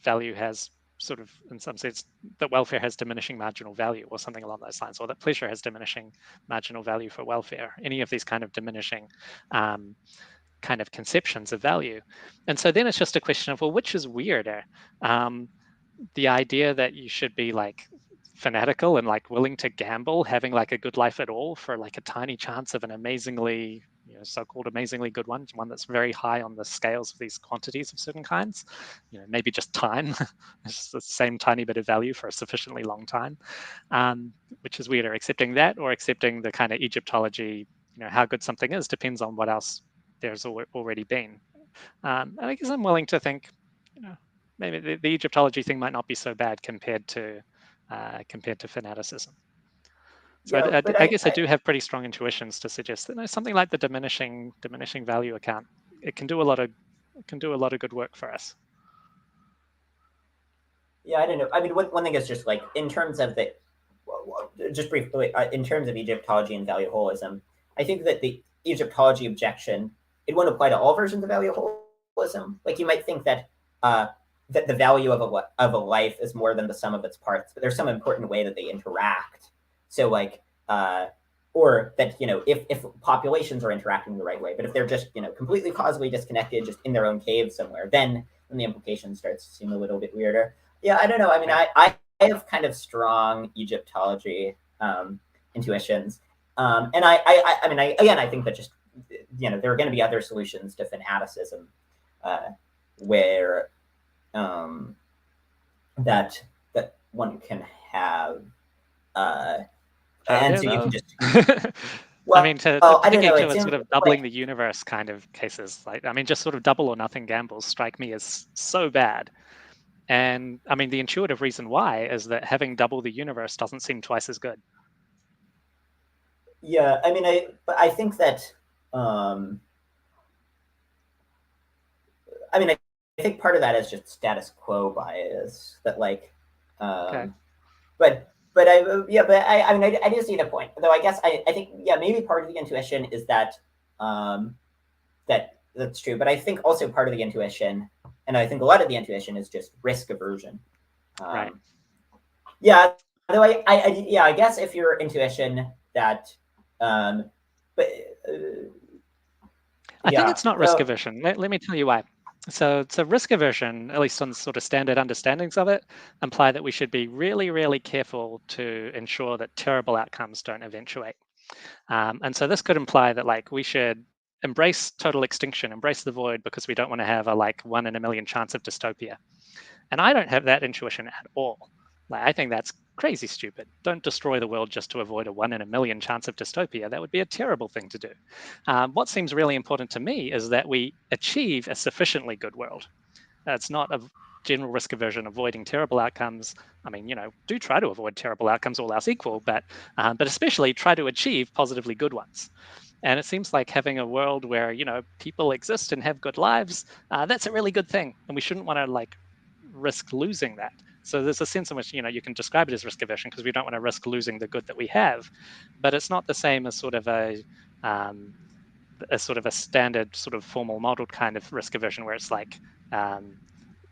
S2: value has sort of, in some sense, that welfare has diminishing marginal value or something along those lines, or that pleasure has diminishing marginal value for welfare, any of these kind of diminishing kind of conceptions of value. And so then it's just a question of, well, which is weirder? The idea that you should be like fanatical and like willing to gamble, having like a good life at all for like a tiny chance of an amazingly, so-called amazingly good one that's very high on the scales of these quantities of certain kinds, maybe just time, it's the same tiny bit of value for a sufficiently long time, which is weirder, accepting that or accepting the kind of Egyptology, how good something is depends on what else there's already been. And I guess I'm willing to think, maybe the Egyptology thing might not be so bad compared to fanaticism. So
S1: Yeah, but
S2: I guess I do have pretty strong intuitions to suggest that something like the diminishing value account, it can do a lot of good work for us.
S1: yeah, I don't know. I mean, one thing is just like in terms of the, just briefly, in terms of Egyptology and value holism, I think that the Egyptology objection, it won't apply to all versions of value holism. Like you might think that that the value of a life is more than the sum of its parts, but there's some important way that they interact. So like, or that if populations are interacting the right way, but if they're just completely causally disconnected, just in their own cave somewhere, then the implication starts to seem a little bit weirder. Yeah, I don't know. I mean, I have kind of strong Egyptology intuitions, and I mean, I think that just there are going to be other solutions to fanaticism, where that one can have, and so you can just.
S2: Well, I mean,
S1: I don't know.
S2: To a sort of doubling the universe kind of cases, like I mean, just sort of double or nothing gambles strike me as so bad. And I mean, the intuitive reason why is that having double the universe doesn't seem twice as good.
S1: Yeah, I mean, I think that, I mean, I think part of that is just status quo bias. That like,
S2: Okay.
S1: but I mean, I do see the point. Though I guess I think maybe part of the intuition is that that's true. But I think also part of the intuition, and I think a lot of the intuition is just risk aversion.
S2: Right.
S1: Yeah. Though I guess if your intuition that, but.
S2: I think it's not risk aversion. Let me tell you why. So risk aversion, at least on sort of standard understandings of it, imply that we should be really, really careful to ensure that terrible outcomes don't eventuate. And so this could imply that like we should embrace total extinction, embrace the void, because we don't want to have a like 1 in a million chance of dystopia. And I don't have that intuition at all. Like I think that's crazy stupid. Don't destroy the world just to avoid a 1 in a million chance of dystopia. That would be a terrible thing to do. What seems really important to me is that we achieve a sufficiently good world. It's not a general risk aversion, avoiding terrible outcomes. I mean, do try to avoid terrible outcomes, all else equal, but especially try to achieve positively good ones. And it seems like having a world where people exist and have good lives, that's a really good thing, and we shouldn't want to like risk losing that. So there's a sense in which you can describe it as risk aversion because we don't want to risk losing the good that we have, but it's not the same as sort of a standard sort of formal modeled kind of risk aversion where it's like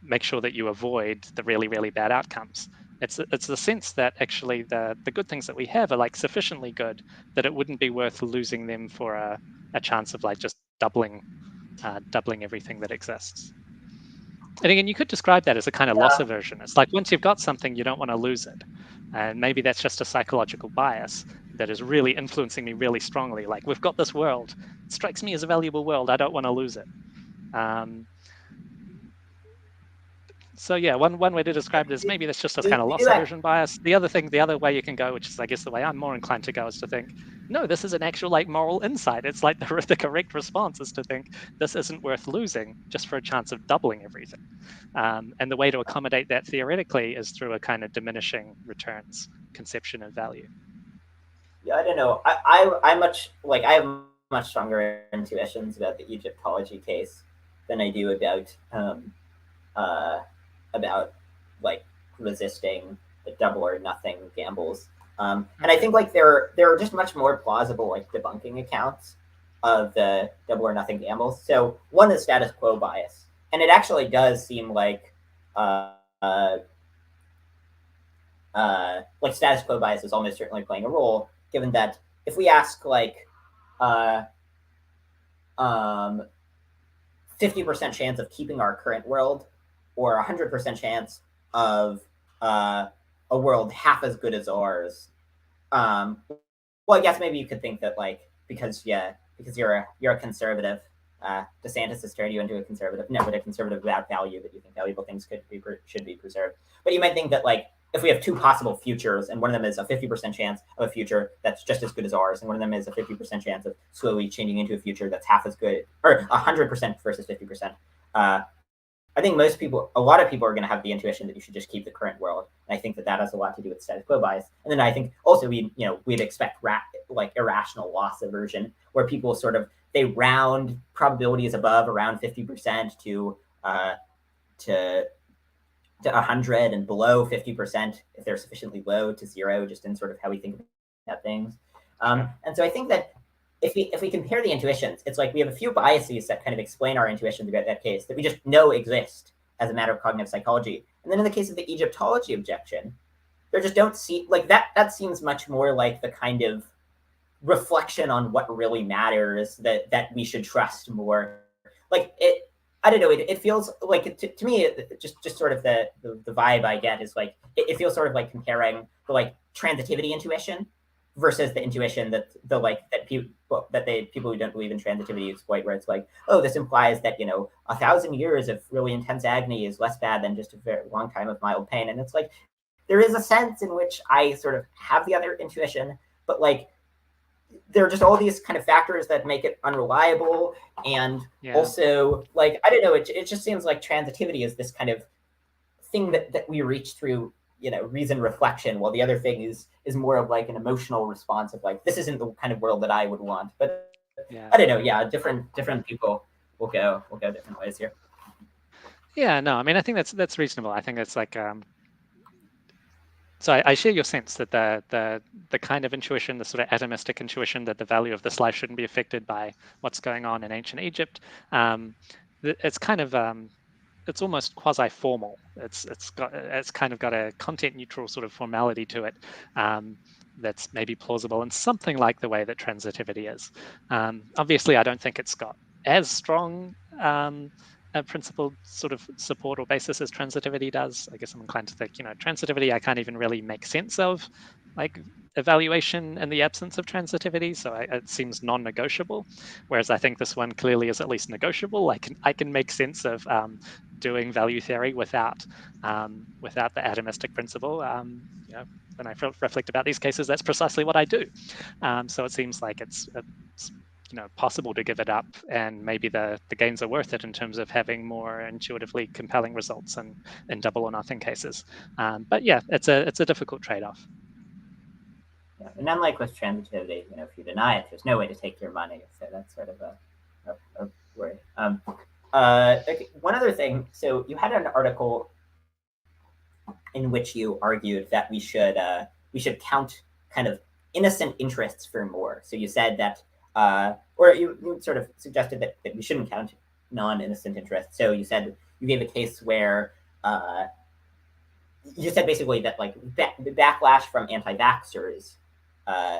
S2: make sure that you avoid the really, really bad outcomes. It's the sense that actually the good things that we have are like sufficiently good that it wouldn't be worth losing them for a chance of like just doubling everything that exists. And again, you could describe that as a kind of loss aversion. It's like once you've got something, you don't want to lose it. And maybe that's just a psychological bias that is really influencing me really strongly. Like we've got this world, it strikes me as a valuable world. I don't want to lose it. So yeah, one way to describe it is maybe that's just a kind of
S1: We
S2: loss
S1: do that.
S2: aversion bias. The other way you can go, which is I guess the way I'm more inclined to go, is to think, no, this is an actual like moral insight. It's like the correct response is to think this isn't worth losing just for a chance of doubling everything. And the way to accommodate that theoretically is through a kind of diminishing returns conception of value.
S1: Yeah, I don't know. I have much stronger intuitions about the Egyptology case than I do uh, about like resisting the double or nothing gambles. And I
S2: Okay.
S1: think like there are just much more plausible like debunking accounts of the double or nothing gambles. So one is status quo bias, and it actually does seem uh, uh, like status quo bias is almost certainly playing a role, given that if we ask like uh, 50% chance of keeping our current world or 100% chance of uh, a world half as good as ours. Um, well, I guess maybe you could think that like because you're a conservative, DeSantis has turned you into a conservative. No, but a conservative about value that you think valuable things should be preserved. But you might think that like if we have two possible futures and one of them is a 50% chance of a future that's just as good as ours, and one of them is a 50% chance of slowly changing into a future that's half as good, or 100% versus 50%. Uh, I think a lot of people are going to have the intuition that you should just keep the current world. And I think that that has a lot to do with status quo bias. And then I think also we'd expect like irrational loss aversion, where people sort of they round probabilities above around 50% to 100 and below 50% if they're sufficiently low to zero, just in sort of how we think about things.
S2: Sure.
S1: And so I think that if we compare the intuitions, it's like we have a few biases that kind of explain our intuitions about that case that we just know exist as a matter of cognitive psychology. And then in the case of the Egyptology objection, there just don't see like that. That seems much more like the kind of reflection on what really matters that we should trust more. Like it, I don't know. It feels like to me, just sort of the vibe I get is like it feels sort of like comparing the like transitivity intuition versus the intuition that the like people who don't believe in transitivity exploit, where it's like, oh, this implies that 1,000 years of really intense agony is less bad than just a very long time of mild pain, and it's like there is a sense in which I sort of have the other intuition, but like there are just all these kind of factors that make it unreliable. And
S2: Yeah.
S1: also, like, I don't know, it just seems like transitivity is this kind of thing that we reach through, reason reflection, while the other thing is more of like an emotional response of like, this isn't the kind of world that I would want. But
S2: Yeah.
S1: I don't know, yeah, different people will go different ways here.
S2: Yeah. No, I mean, I think that's reasonable. I think it's like so I share your sense that the kind of intuition, the sort of atomistic intuition that the value of this life shouldn't be affected by what's going on in ancient Egypt. It's kind of it's almost quasi-formal. It's kind of got a content-neutral sort of formality to it that's maybe plausible in something like the way that transitivity is. Obviously, I don't think it's got as strong a principled sort of support or basis as transitivity does. I guess I'm inclined to think, transitivity I can't even really make sense of, like evaluation in the absence of transitivity. So it seems non-negotiable. Whereas I think this one clearly is at least negotiable. I can make sense of doing value theory without the atomistic principle. When I reflect about these cases, that's precisely what I do. So it seems like it's possible to give it up, and maybe the gains are worth it in terms of having more intuitively compelling results in double or nothing cases. But yeah, it's a difficult trade-off.
S1: Yeah. And unlike with transitivity, if you deny it, there's no way to take your money. So that's sort of a worry. Okay, one other thing. So you had an article in which you argued that we should count kind of innocent interests for more. So you said that, or you sort of suggested that we shouldn't count non-innocent interests. So you gave a case where you said basically that like the backlash from anti-vaxxers uh,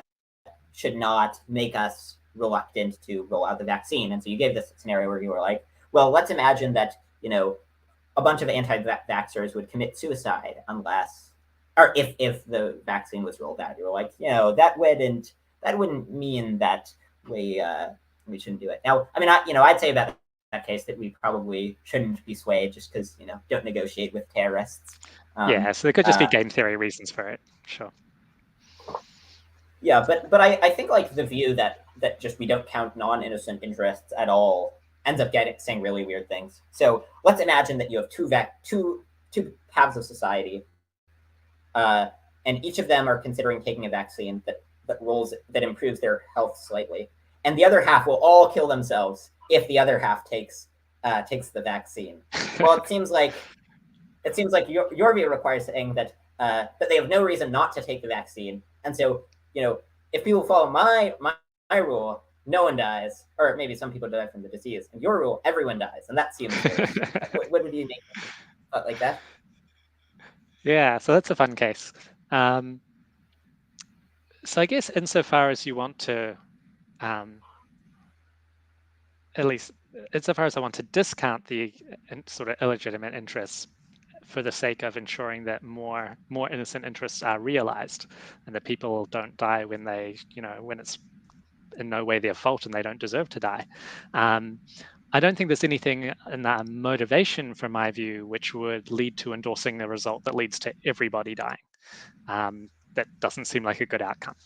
S1: should not make us reluctant to roll out the vaccine. And so you gave this scenario where you were like, well, let's imagine that a bunch of anti-vaxxers would commit suicide unless, or if the vaccine was rolled out. You were like, that wouldn't mean that we shouldn't do it. Now, I mean, I'd say about that case that we probably shouldn't be swayed just because, don't negotiate with terrorists.
S2: Yeah, so there could just be game theory reasons for it. Sure.
S1: Yeah, but I think like the view that just we don't count non-innocent interests at all ends up saying really weird things. So let's imagine that you have two halves of society, uh, and each of them are considering taking a vaccine that improves their health slightly, and the other half will all kill themselves if the other half takes the vaccine. Well, it seems like your view requires saying that they have no reason not to take the vaccine, and so if people follow my rule, no one dies, or maybe some people die from the disease, and your rule, everyone dies, and that seems what would you make like that?
S2: Yeah, so that's a fun case. So I guess insofar as you want to, at least insofar as I want to discount the sort of illegitimate interests for the sake of ensuring that more innocent interests are realized and that people don't die when when it's in no way their fault and they don't deserve to die. I don't think there's anything in that motivation, from my view, which would lead to endorsing the result that leads to everybody dying. That doesn't seem like a good outcome.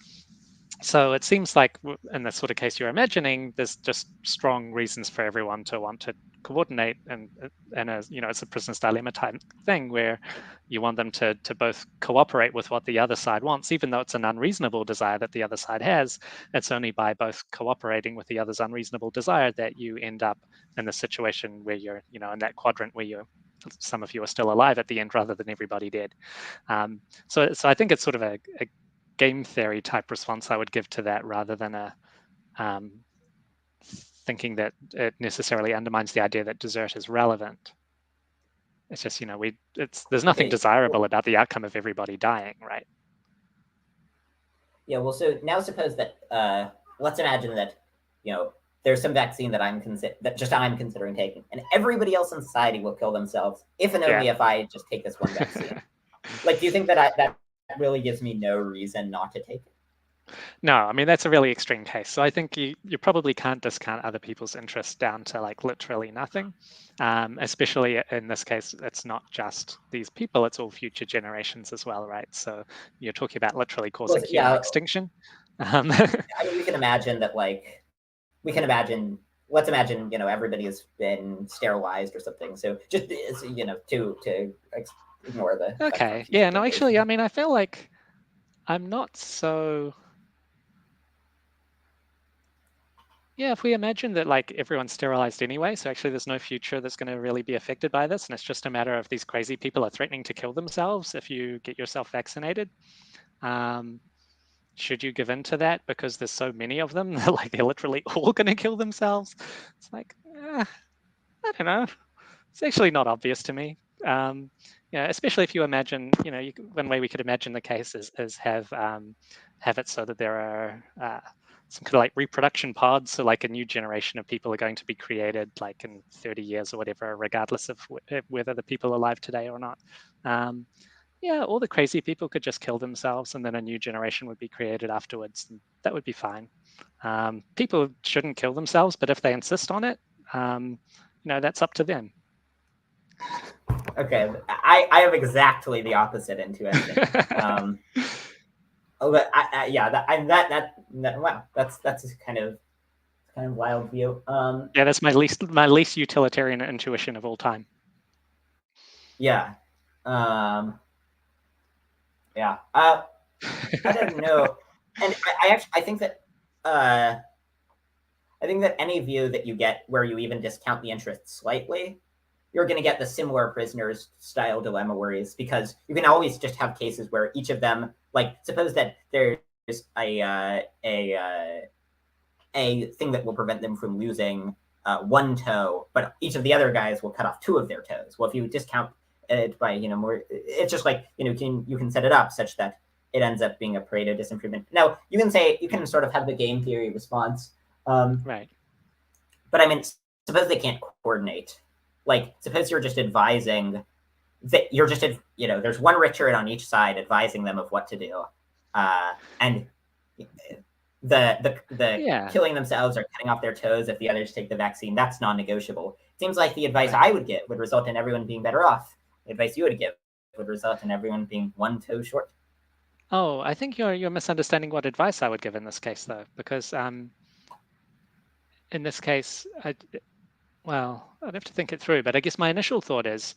S2: So it seems like in the sort of case you're imagining, there's just strong reasons for everyone to want to coordinate, and it's a prisoner's dilemma type thing where you want them to both cooperate with what the other side wants, even though it's an unreasonable desire that the other side has. It's only by both cooperating with the other's unreasonable desire that you end up in the situation where you're in that quadrant where some of you are still alive at the end rather than everybody dead. So I think it's sort of a game theory type response I would give to that, rather than a thinking that it necessarily undermines the idea that desert is relevant. It's just there's nothing desirable about the outcome of everybody dying, right?
S1: Yeah. Well, so now suppose that let's imagine that there's some vaccine that I'm considering taking, and everybody else in society will kill themselves if and only if I just take this one vaccine. Like, do you think that that really gives me no reason not to take it?
S2: No, I mean, that's a really extreme case. So I think you probably can't discount other people's interests down to like literally nothing. Especially in this case, it's not just these people, it's all future generations as well, right? So you're talking about literally causing human extinction.
S1: I mean, we can imagine that, let's imagine, everybody has been sterilized or something. So just, to ignore the...
S2: Okay. Yeah, no, actually, I mean, I feel like I'm not so... Yeah, if we imagine that like everyone's sterilized anyway, so actually there's no future that's going to really be affected by this, and it's just a matter of these crazy people are threatening to kill themselves if you get yourself vaccinated. Should you give in to that because there's so many of them that like they're literally all going to kill themselves? It's like, I don't know. It's actually not obvious to me. Especially if you imagine, one way we could imagine the case is have it so that there are some kind of like reproduction pods, so like a new generation of people are going to be created like in 30 years or whatever, regardless of whether the people are alive today or not. All the crazy people could just kill themselves, and then a new generation would be created afterwards, and that would be fine. People shouldn't kill themselves, but if they insist on it, that's up to them.
S1: Okay, I have exactly the opposite intuition. But wow, that's a kind of wild view.
S2: That's my least utilitarian intuition of all time.
S1: Yeah. Yeah. I don't know. And I think that any view that you get where you even discount the interest slightly, you're going to get the similar prisoners style dilemma worries, because you can always just have cases where each of them, like, suppose that there's a thing that will prevent them from losing one toe, but each of the other guys will cut off two of their toes. Well, if you discount it by more, it's just like you can set it up such that it ends up being a Pareto disimprovement. Now you can sort of have the game theory response,
S2: right?
S1: But I mean, suppose they can't coordinate. Like, suppose you're just advising that there's one Richard on each side advising them of what to do, and the
S2: Yeah.
S1: killing themselves or cutting off their toes if the others take the vaccine, that's non-negotiable. It seems like the advice
S2: Right.
S1: I would get would result in everyone being better off. The advice you would give would result in everyone being one toe short.
S2: Oh, I think you're misunderstanding what advice I would give in this case, though, because in this case, well, I'd have to think it through, but I guess my initial thought is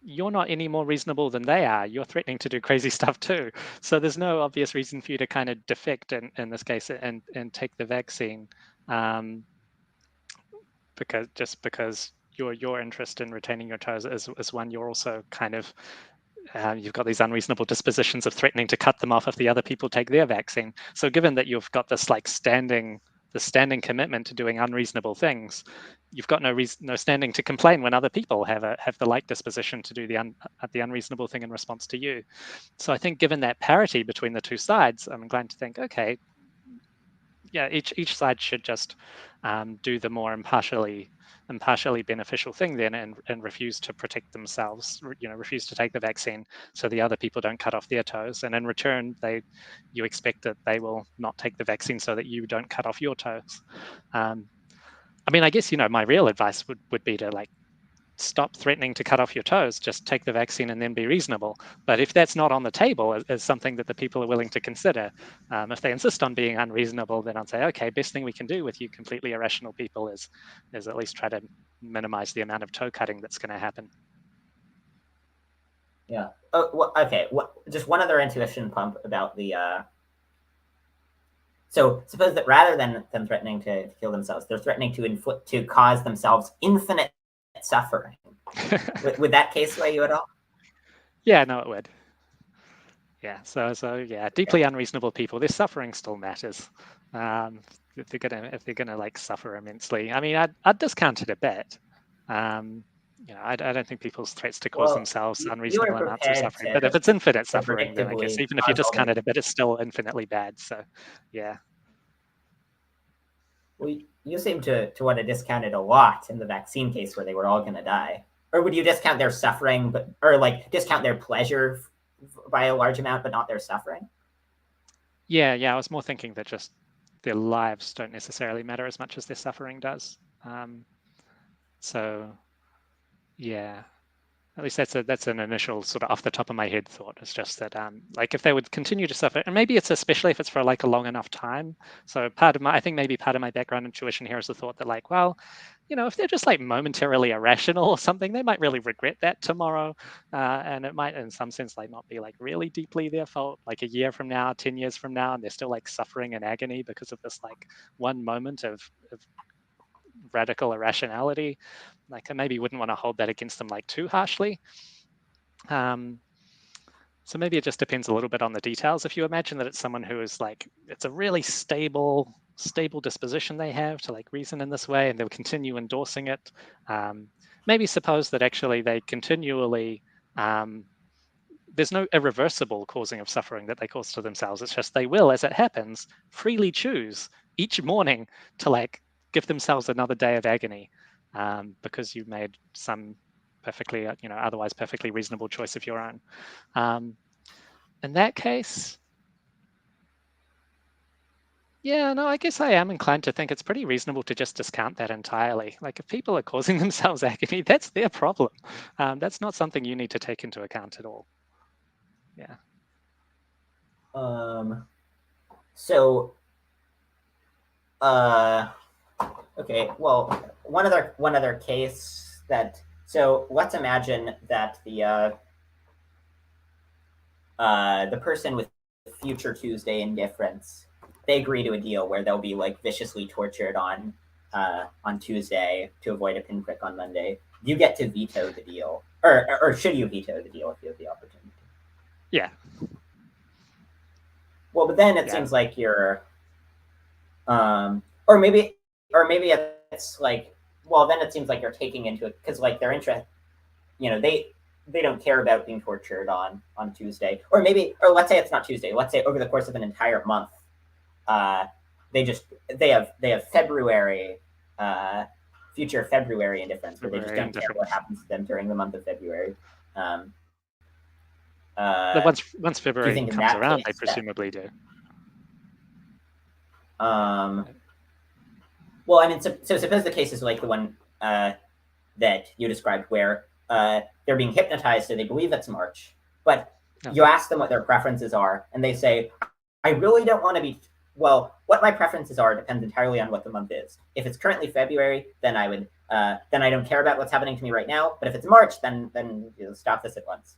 S2: you're not any more reasonable than they are. You're threatening to do crazy stuff too. So there's no obvious reason for you to kind of defect in this case and take the vaccine because your interest in retaining your toes is one you're also kind of you've got these unreasonable dispositions of threatening to cut them off if the other people take their vaccine. So given that you've got this like standing commitment to doing unreasonable things, you've got no standing to complain when other people have the like disposition to do the unreasonable thing in response to you. So I think given that parity between the two sides, I'm inclined to think, okay, yeah, each side should just do the more impartially beneficial thing then and refuse to protect themselves, refuse to take the vaccine so the other people don't cut off their toes, and in return you expect that they will not take the vaccine so that you don't cut off your toes. I mean, I guess my real advice would be to like stop threatening to cut off your toes, just take the vaccine and then be reasonable. But if that's not on the table as something that the people are willing to consider, if they insist on being unreasonable, then I'd say, okay, best thing we can do with you completely irrational people is at least try to minimize the amount of toe cutting that's going to happen.
S1: Yeah. Oh, well, okay. Just one other intuition pump about the. So suppose that rather than them threatening to kill themselves, they're threatening to cause themselves infinite suffering. Would that case sway you at all?
S2: Yeah, no, it would. Yeah, so yeah, deeply
S1: Okay.
S2: unreasonable people. Their suffering still matters. If they're gonna like suffer immensely. I mean, I'd discount it a bit. I don't think people's threats to cause
S1: Well,
S2: themselves
S1: you are
S2: unreasonable amounts of
S1: prepared
S2: suffering. But if it's infinite
S1: to
S2: suffering, then I guess
S1: predictably
S2: even if you
S1: cause all
S2: discount
S1: the.
S2: it a bit, it's still infinitely bad. So, yeah.
S1: Well, you seem to want to discount it a lot in the vaccine case where they were all going to die. Or would you discount their suffering, or like discount their pleasure by a large amount, but not their suffering?
S2: Yeah. I was more thinking that just their lives don't necessarily matter as much as their suffering does. So, yeah. At least that's an initial sort of off the top of my head thought. It's just that like if they would continue to suffer, and maybe it's especially if it's for like a long enough time. So I think maybe part of my background intuition here is the thought that like, well, if they're just like momentarily irrational or something, they might really regret that tomorrow, and it might in some sense like not be like really deeply their fault. Like a year from now, 10 years from now, and they're still like suffering in agony because of this like one moment of radical irrationality. Like I maybe wouldn't want to hold that against them like too harshly. Um, so maybe it just depends a little bit on the details. If you imagine that it's someone who is like, it's a really stable disposition they have to like reason in this way, and they'll continue endorsing it. Maybe suppose that actually they continually, there's no irreversible causing of suffering that they cause to themselves. It's just they will, as it happens, freely choose each morning to like give themselves another day of agony because you've made some perfectly, otherwise perfectly reasonable choice of your own. In that case, yeah, no, I guess I am inclined to think it's pretty reasonable to just discount that entirely. Like if people are causing themselves agony, that's their problem. That's not something you need to take into account at all. Yeah.
S1: So, okay. Well, one other case that. So let's imagine that the person with future Tuesday indifference, they agree to a deal where they'll be like viciously tortured on Tuesday to avoid a pinprick on Monday. You get to veto the deal, or should you veto the deal if you have the opportunity?
S2: Yeah.
S1: Well, but then it
S2: Yeah.
S1: seems like you're, or maybe it's like, well, then it seems like you're taking into it because like their interest, they don't care about being tortured on Tuesday, or let's say it's not Tuesday. Let's say over the course of an entire month, uh, they have February, future February indifference, where they just
S2: February
S1: don't care what
S2: indifference.
S1: happens to them during the month of February. Um,
S2: But
S1: uh,
S2: once
S1: do you
S2: February
S1: think in
S2: comes
S1: that
S2: around, they
S1: case that
S2: presumably do.
S1: Well, I mean, so suppose the case is like the one that you described, where they're being hypnotized, so they believe it's March, but you ask them what their preferences are, and they say, I really don't want to be. Well, what my preferences are depends entirely on what the month is. If it's currently February, then I would then I don't care about what's happening to me right now. But if it's March, then stop this at once.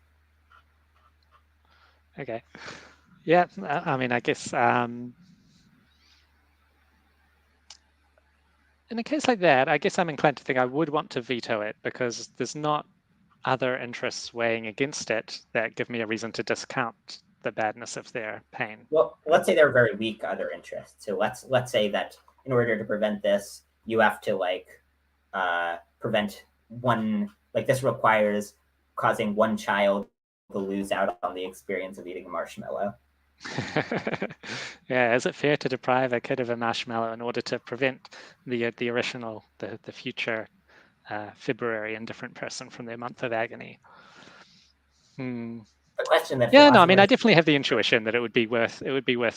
S2: Okay. Yeah, I mean, I guess in a case like that, I guess I'm inclined to think I would want to veto it because there's not other interests weighing against it that give me a reason to discount the badness of their pain.
S1: Well, let's say there are very weak other interests. So let's say that in order to prevent this, you have to prevent one. Like this requires causing one child to lose out on the experience of eating a marshmallow.
S2: Yeah, is it fair to deprive a kid of a marshmallow in order to prevent the original, the future February indifferent person from their month of agony?
S1: The question that
S2: yeah, no, I mean, I definitely have the intuition that it would be worth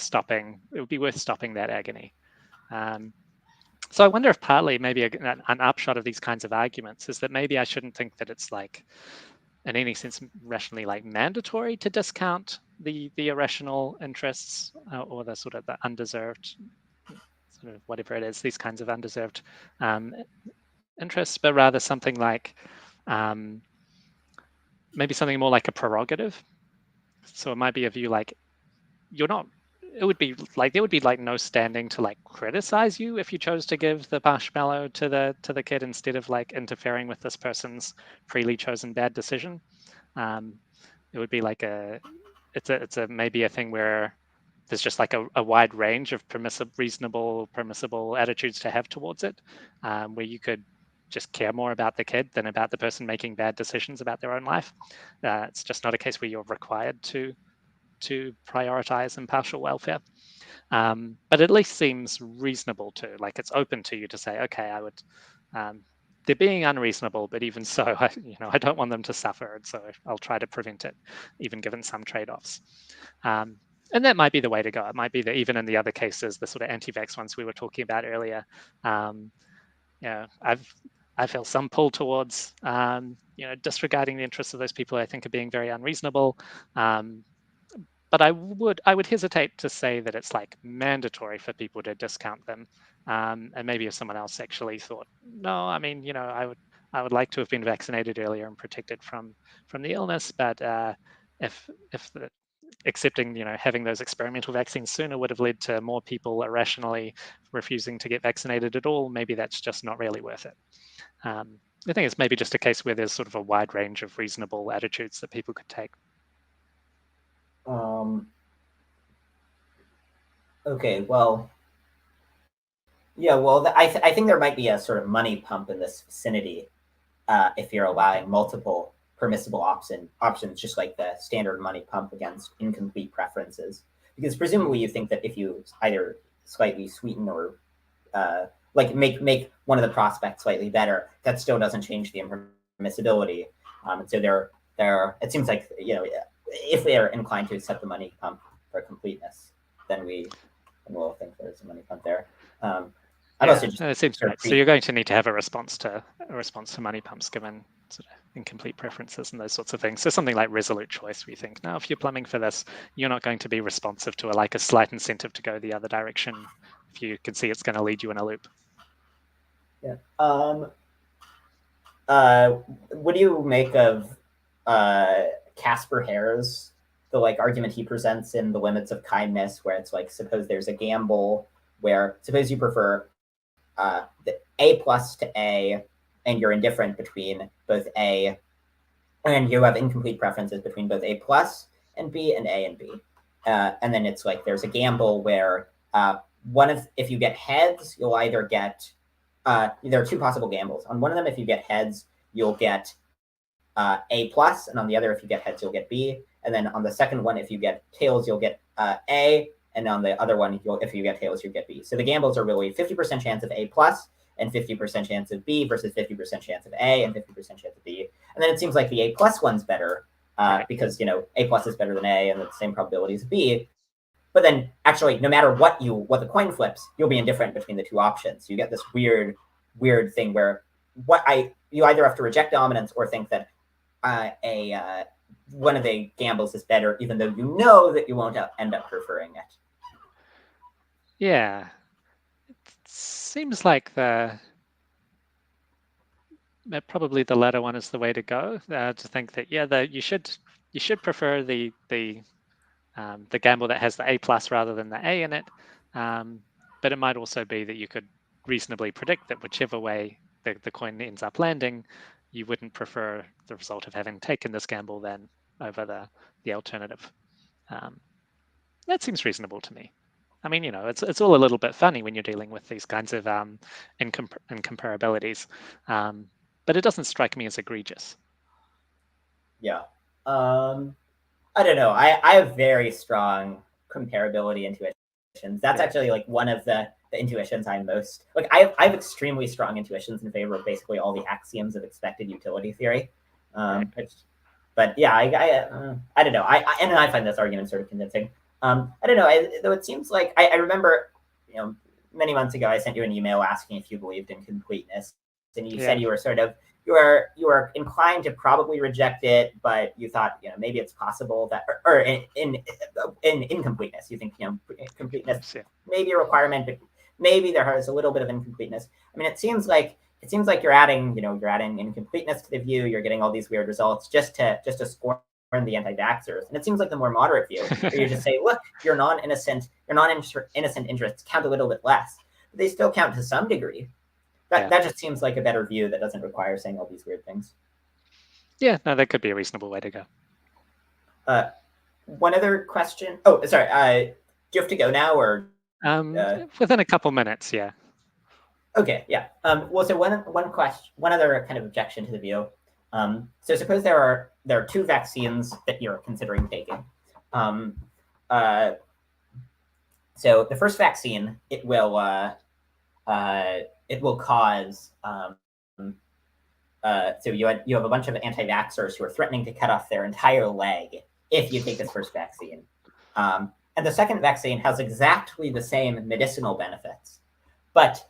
S2: stopping. It would be worth stopping that agony. So I wonder if partly maybe an upshot of these kinds of arguments is that maybe I shouldn't think that it's like, in any sense, rationally like mandatory to discount the irrational interests or the sort of the undeserved, sort of whatever it is, these kinds of undeserved interests, but rather something like maybe something more like a prerogative. So it might be a view like you're not. It would be like there would be like no standing to like criticize you if you chose to give the marshmallow to the kid instead of like interfering with this person's freely chosen bad decision. It would be like it's a maybe a thing where there's just like a wide range of reasonable permissible attitudes to have towards it, where you could just care more about the kid than about the person making bad decisions about their own life. It's just not a case where you're required to prioritize impartial welfare. But at least seems reasonable to, like it's open to you to say, okay, I would, they're being unreasonable, but even so, I don't want them to suffer, and so I'll try to prevent it, even given some trade-offs. And that might be the way to go. It might be that even in the other cases, the sort of anti-vax ones we were talking about earlier, I feel some pull towards, disregarding the interests of those people I think are being very unreasonable. But I would hesitate to say that it's like mandatory for people to discount them. And maybe if someone else actually thought, no, I mean, I would like to have been vaccinated earlier and protected from the illness, but if accepting, having those experimental vaccines sooner would have led to more people irrationally refusing to get vaccinated at all, maybe that's just not really worth it. I think it's maybe just a case where there's sort of a wide range of reasonable attitudes that people could take.
S1: Okay, well, yeah, well, I think there might be a sort of money pump in this vicinity if you're allowing multiple permissible options, just like the standard money pump against incomplete preferences. Because presumably you think that if you either slightly sweeten or make one of the prospects slightly better, that still doesn't change the impermissibility. And so it seems like, if they're inclined to accept the money pump for completeness, then we'll think there's a money pump there.
S2: It seems right. So you're going to need to have a response to money pumps given sort of incomplete preferences and those sorts of things. So something like resolute choice, we think, now if you're plumbing for this, you're not going to be responsive to a slight incentive to go the other direction if you can see it's going to lead you in a loop.
S1: Yeah. What do you make of Casper Hare's the argument he presents in The Limits of Kindness, where it's like, suppose there's a gamble where suppose you prefer the A plus to A, and you're indifferent between both A, and you have incomplete preferences between both A plus and B and A and B. And then it's like there's a gamble where if you get heads, you'll either get, there are two possible gambles. On one of them, if you get heads, you'll get A plus, and on the other, if you get heads, you'll get B. And then on the second one, if you get tails, you'll get A, and on the other one, if you get tails, you get B. So the gambles are really 50% chance of A plus and 50% chance of B versus 50% chance of A and 50% chance of B. And then it seems like the A plus one's better because, A plus is better than A and the same probability as B. But then actually, no matter what the coin flips, you'll be indifferent between the two options. You get this weird thing where you either have to reject dominance or think that one of the gambles is better, even though you know that you won't end up preferring it.
S2: Yeah, it seems like probably the latter one is the way to go. To think that you should prefer the gamble that has the A plus rather than the A in it. But it might also be that you could reasonably predict that whichever way the coin ends up landing, you wouldn't prefer the result of having taken this gamble than over the alternative. That seems reasonable to me. I mean, it's all a little bit funny when you're dealing with these kinds of incomparabilities, but it doesn't strike me as egregious.
S1: Yeah. I don't know. I have very strong comparability intuitions. That's actually like one of the intuitions I'm most like. I have extremely strong intuitions in favor of basically all the axioms of expected utility theory.
S2: Right.
S1: But yeah, I don't know. I find this argument sort of convincing. I don't know. Though it seems like I remember, many months ago I sent you an email asking if you believed in completeness, and you said you were sort of you are inclined to probably reject it, but you thought maybe it's possible that or in incompleteness you think completeness maybe a requirement, but maybe there is a little bit of incompleteness. I mean, it seems like you're adding incompleteness to the view. You're getting all these weird results just to scorn the anti-vaxxers, and it seems like the more moderate view, where you just say, look, your non-innocent interests count a little bit less, but they still count to some degree. That just seems like a better view that doesn't require saying all these weird things.
S2: Yeah, no, that could be a reasonable way to
S1: go. One other question. Oh, sorry. Do you have to go now, or
S2: within a couple minutes? Yeah.
S1: Okay. Yeah. Well, so one other kind of objection to the view. So suppose there are two vaccines that you're considering taking. So the first vaccine, it will cause. So you have a bunch of anti-vaxxers who are threatening to cut off their entire leg if you take this first vaccine. And the second vaccine has exactly the same medicinal benefits, but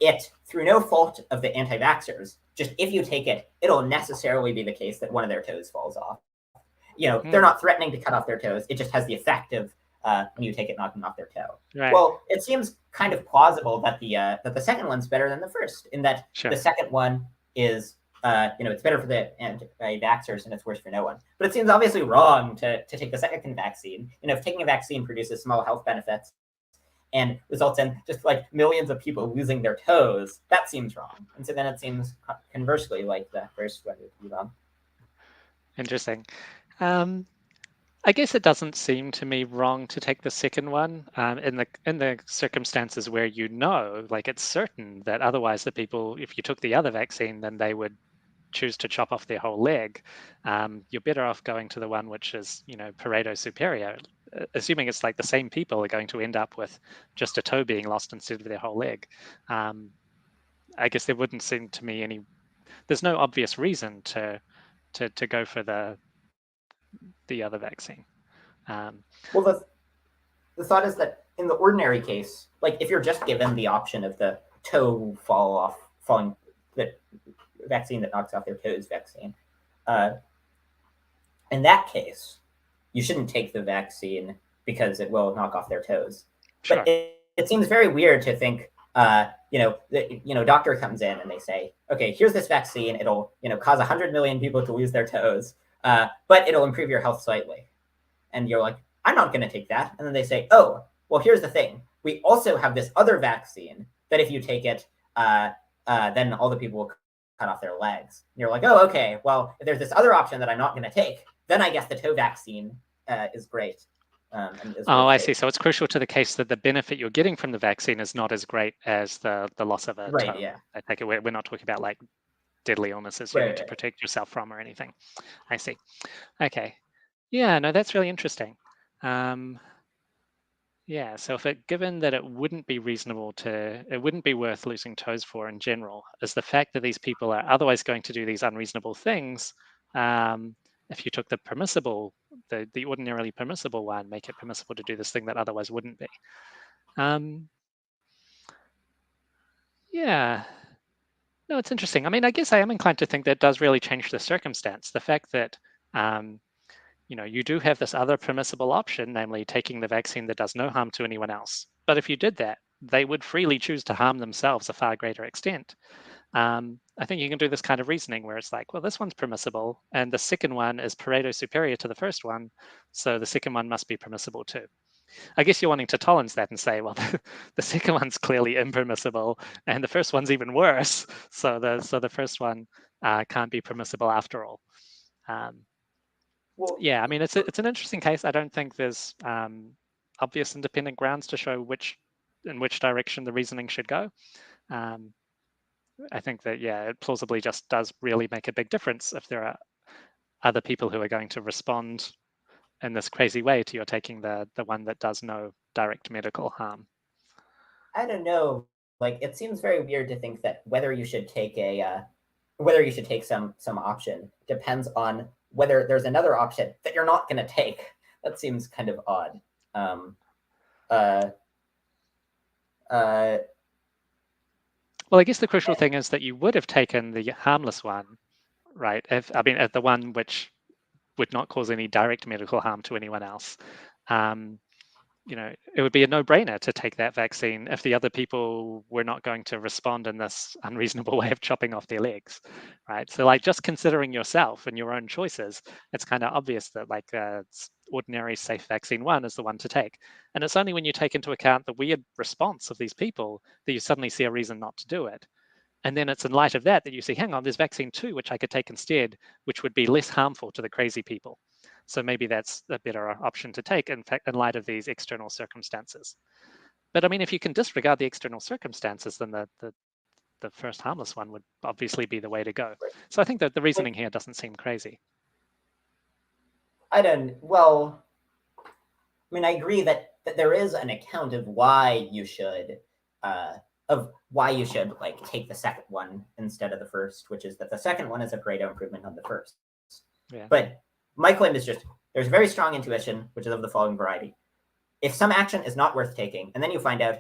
S1: it, through no fault of the anti-vaxxers, just if you take it, it'll necessarily be the case that one of their toes falls off. They're not threatening to cut off their toes. It just has the effect of when you take it, knocking off their toe.
S2: Right.
S1: Well, it seems kind of plausible that the second one's better than the first, in that the second one is it's better for the anti-vaxxers and it's worse for no one. But it seems obviously wrong to take the second vaccine. If taking a vaccine produces small health benefits and results in just like millions of people losing their toes, that seems wrong. And so then it seems conversely like the first one would be wrong.
S2: Interesting. I guess it doesn't seem to me wrong to take the second one in the circumstances where like it's certain that otherwise the people, if you took the other vaccine, then they would choose to chop off their whole leg. You're better off going to the one which is, Pareto superior, assuming it's like the same people are going to end up with just a toe being lost instead of their whole leg. I guess there wouldn't seem to me there's no obvious reason to go for the other vaccine.
S1: Well, the thought is that in the ordinary case, like if you're just given the option of the toe falling, the vaccine that knocks off their toes vaccine, in that case, you shouldn't take the vaccine because it will knock off their toes.
S2: Sure.
S1: But it seems very weird to think, doctor comes in and they say, okay, here's this vaccine. It'll, cause 100 million people to lose their toes, but it'll improve your health slightly. And you're like, I'm not going to take that. And then they say, oh, well, here's the thing. We also have this other vaccine that if you take it, then all the people will cut off their legs. And you're like, oh, okay. Well, if there's this other option that I'm not going to take, then I guess the toe vaccine is great.
S2: I see. So it's crucial to the case that the benefit you're getting from the vaccine is not as great as the loss of a toe.
S1: Yeah.
S2: I take it we're not talking about like deadly illnesses you need to protect yourself from or anything. I see. Okay. Yeah, no, that's really interesting. Yeah, so given that it wouldn't be worth losing toes for in general, is the fact that these people are otherwise going to do these unreasonable things, if you took the permissible the ordinarily permissible one make it permissible to do this thing that otherwise wouldn't be. Yeah. No, it's interesting. I mean, I guess I am inclined to think that does really change the circumstance. The fact that you do have this other permissible option, namely taking the vaccine that does no harm to anyone else. But if you did that, they would freely choose to harm themselves a far greater extent. I think you can do this kind of reasoning where it's like, well, this one's permissible, and the second one is Pareto superior to the first one, so the second one must be permissible too. I guess you're wanting to tolerance that and say, well, the second one's clearly impermissible, and the first one's even worse, so the first one can't be permissible after all.
S1: Well,
S2: yeah, I mean, it's an interesting case. I don't think there's obvious independent grounds to show in which direction the reasoning should go. I think that, yeah, it plausibly just does really make a big difference if there are other people who are going to respond in this crazy way to your taking the one that does no direct medical harm.
S1: I don't know. Like, it seems very weird to think that whether you should take whether you should take some option depends on whether there's another option that you're not going to take. That seems kind of odd.
S2: Well, I guess the crucial thing is that you would have taken the harmless one, right? If the one which would not cause any direct medical harm to anyone else. It would be a no-brainer to take that vaccine if the other people were not going to respond in this unreasonable way of chopping off their legs, right? So, like, just considering yourself and your own choices, it's kind of obvious that, like, ordinary safe vaccine one is the one to take. And it's only when you take into account the weird response of these people that you suddenly see a reason not to do it. And then it's in light of that you see, hang on, there's vaccine two, which I could take instead, which would be less harmful to the crazy people. So maybe that's a better option to take, in fact, in light of these external circumstances. But I mean, if you can disregard the external circumstances, then the first harmless one would obviously be the way to go. So I think that the reasoning here doesn't seem crazy.
S1: I mean, I agree that there is an account of why you should like take the second one instead of the first, which is that the second one is a great improvement on the first.
S2: Yeah.
S1: But my claim is just there's very strong intuition, which is of the following variety. If some action is not worth taking, and then you find out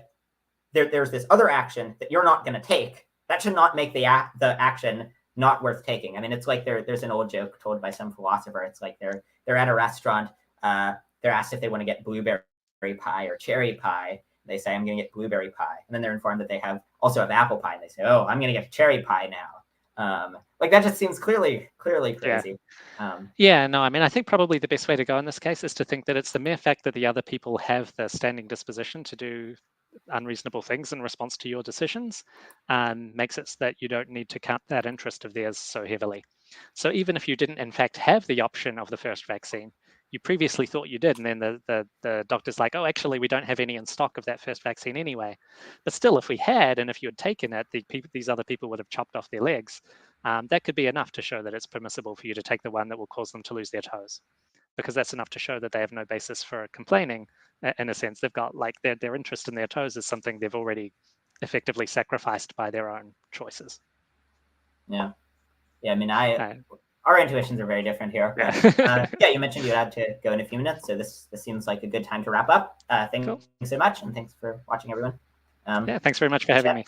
S1: there's this other action that you're not going to take, that should not make the action not worth taking. I mean, it's like there's an old joke told by some philosopher. It's like they're at a restaurant. They're asked if they want to get blueberry pie or cherry pie. They say, I'm going to get blueberry pie. And then they're informed that they also have apple pie. And they say, oh, I'm going to get cherry pie now. Like, that just seems clearly crazy.
S2: Yeah, no, I mean, I think probably the best way to go in this case is to think that it's the mere fact that the other people have the standing disposition to do unreasonable things in response to your decisions makes it so that you don't need to count that interest of theirs so heavily. So even if you didn't in fact have the option of the first vaccine, you previously thought you did, and then the doctor's like, oh, actually, we don't have any in stock of that first vaccine anyway. But still, if we had, and if you had taken it, these other people would have chopped off their legs. That could be enough to show that it's permissible for you to take the one that will cause them to lose their toes, because that's enough to show that they have no basis for complaining. In a sense, they've got, like, their interest in their toes is something they've already effectively sacrificed by their own choices.
S1: Yeah. I mean, our intuitions are very different here.
S2: Yeah.
S1: Yeah, you mentioned you had to go in a few minutes, so this seems like a good time to wrap up. Thanks so much, and thanks for watching, everyone.
S2: Yeah, thanks very much for having me.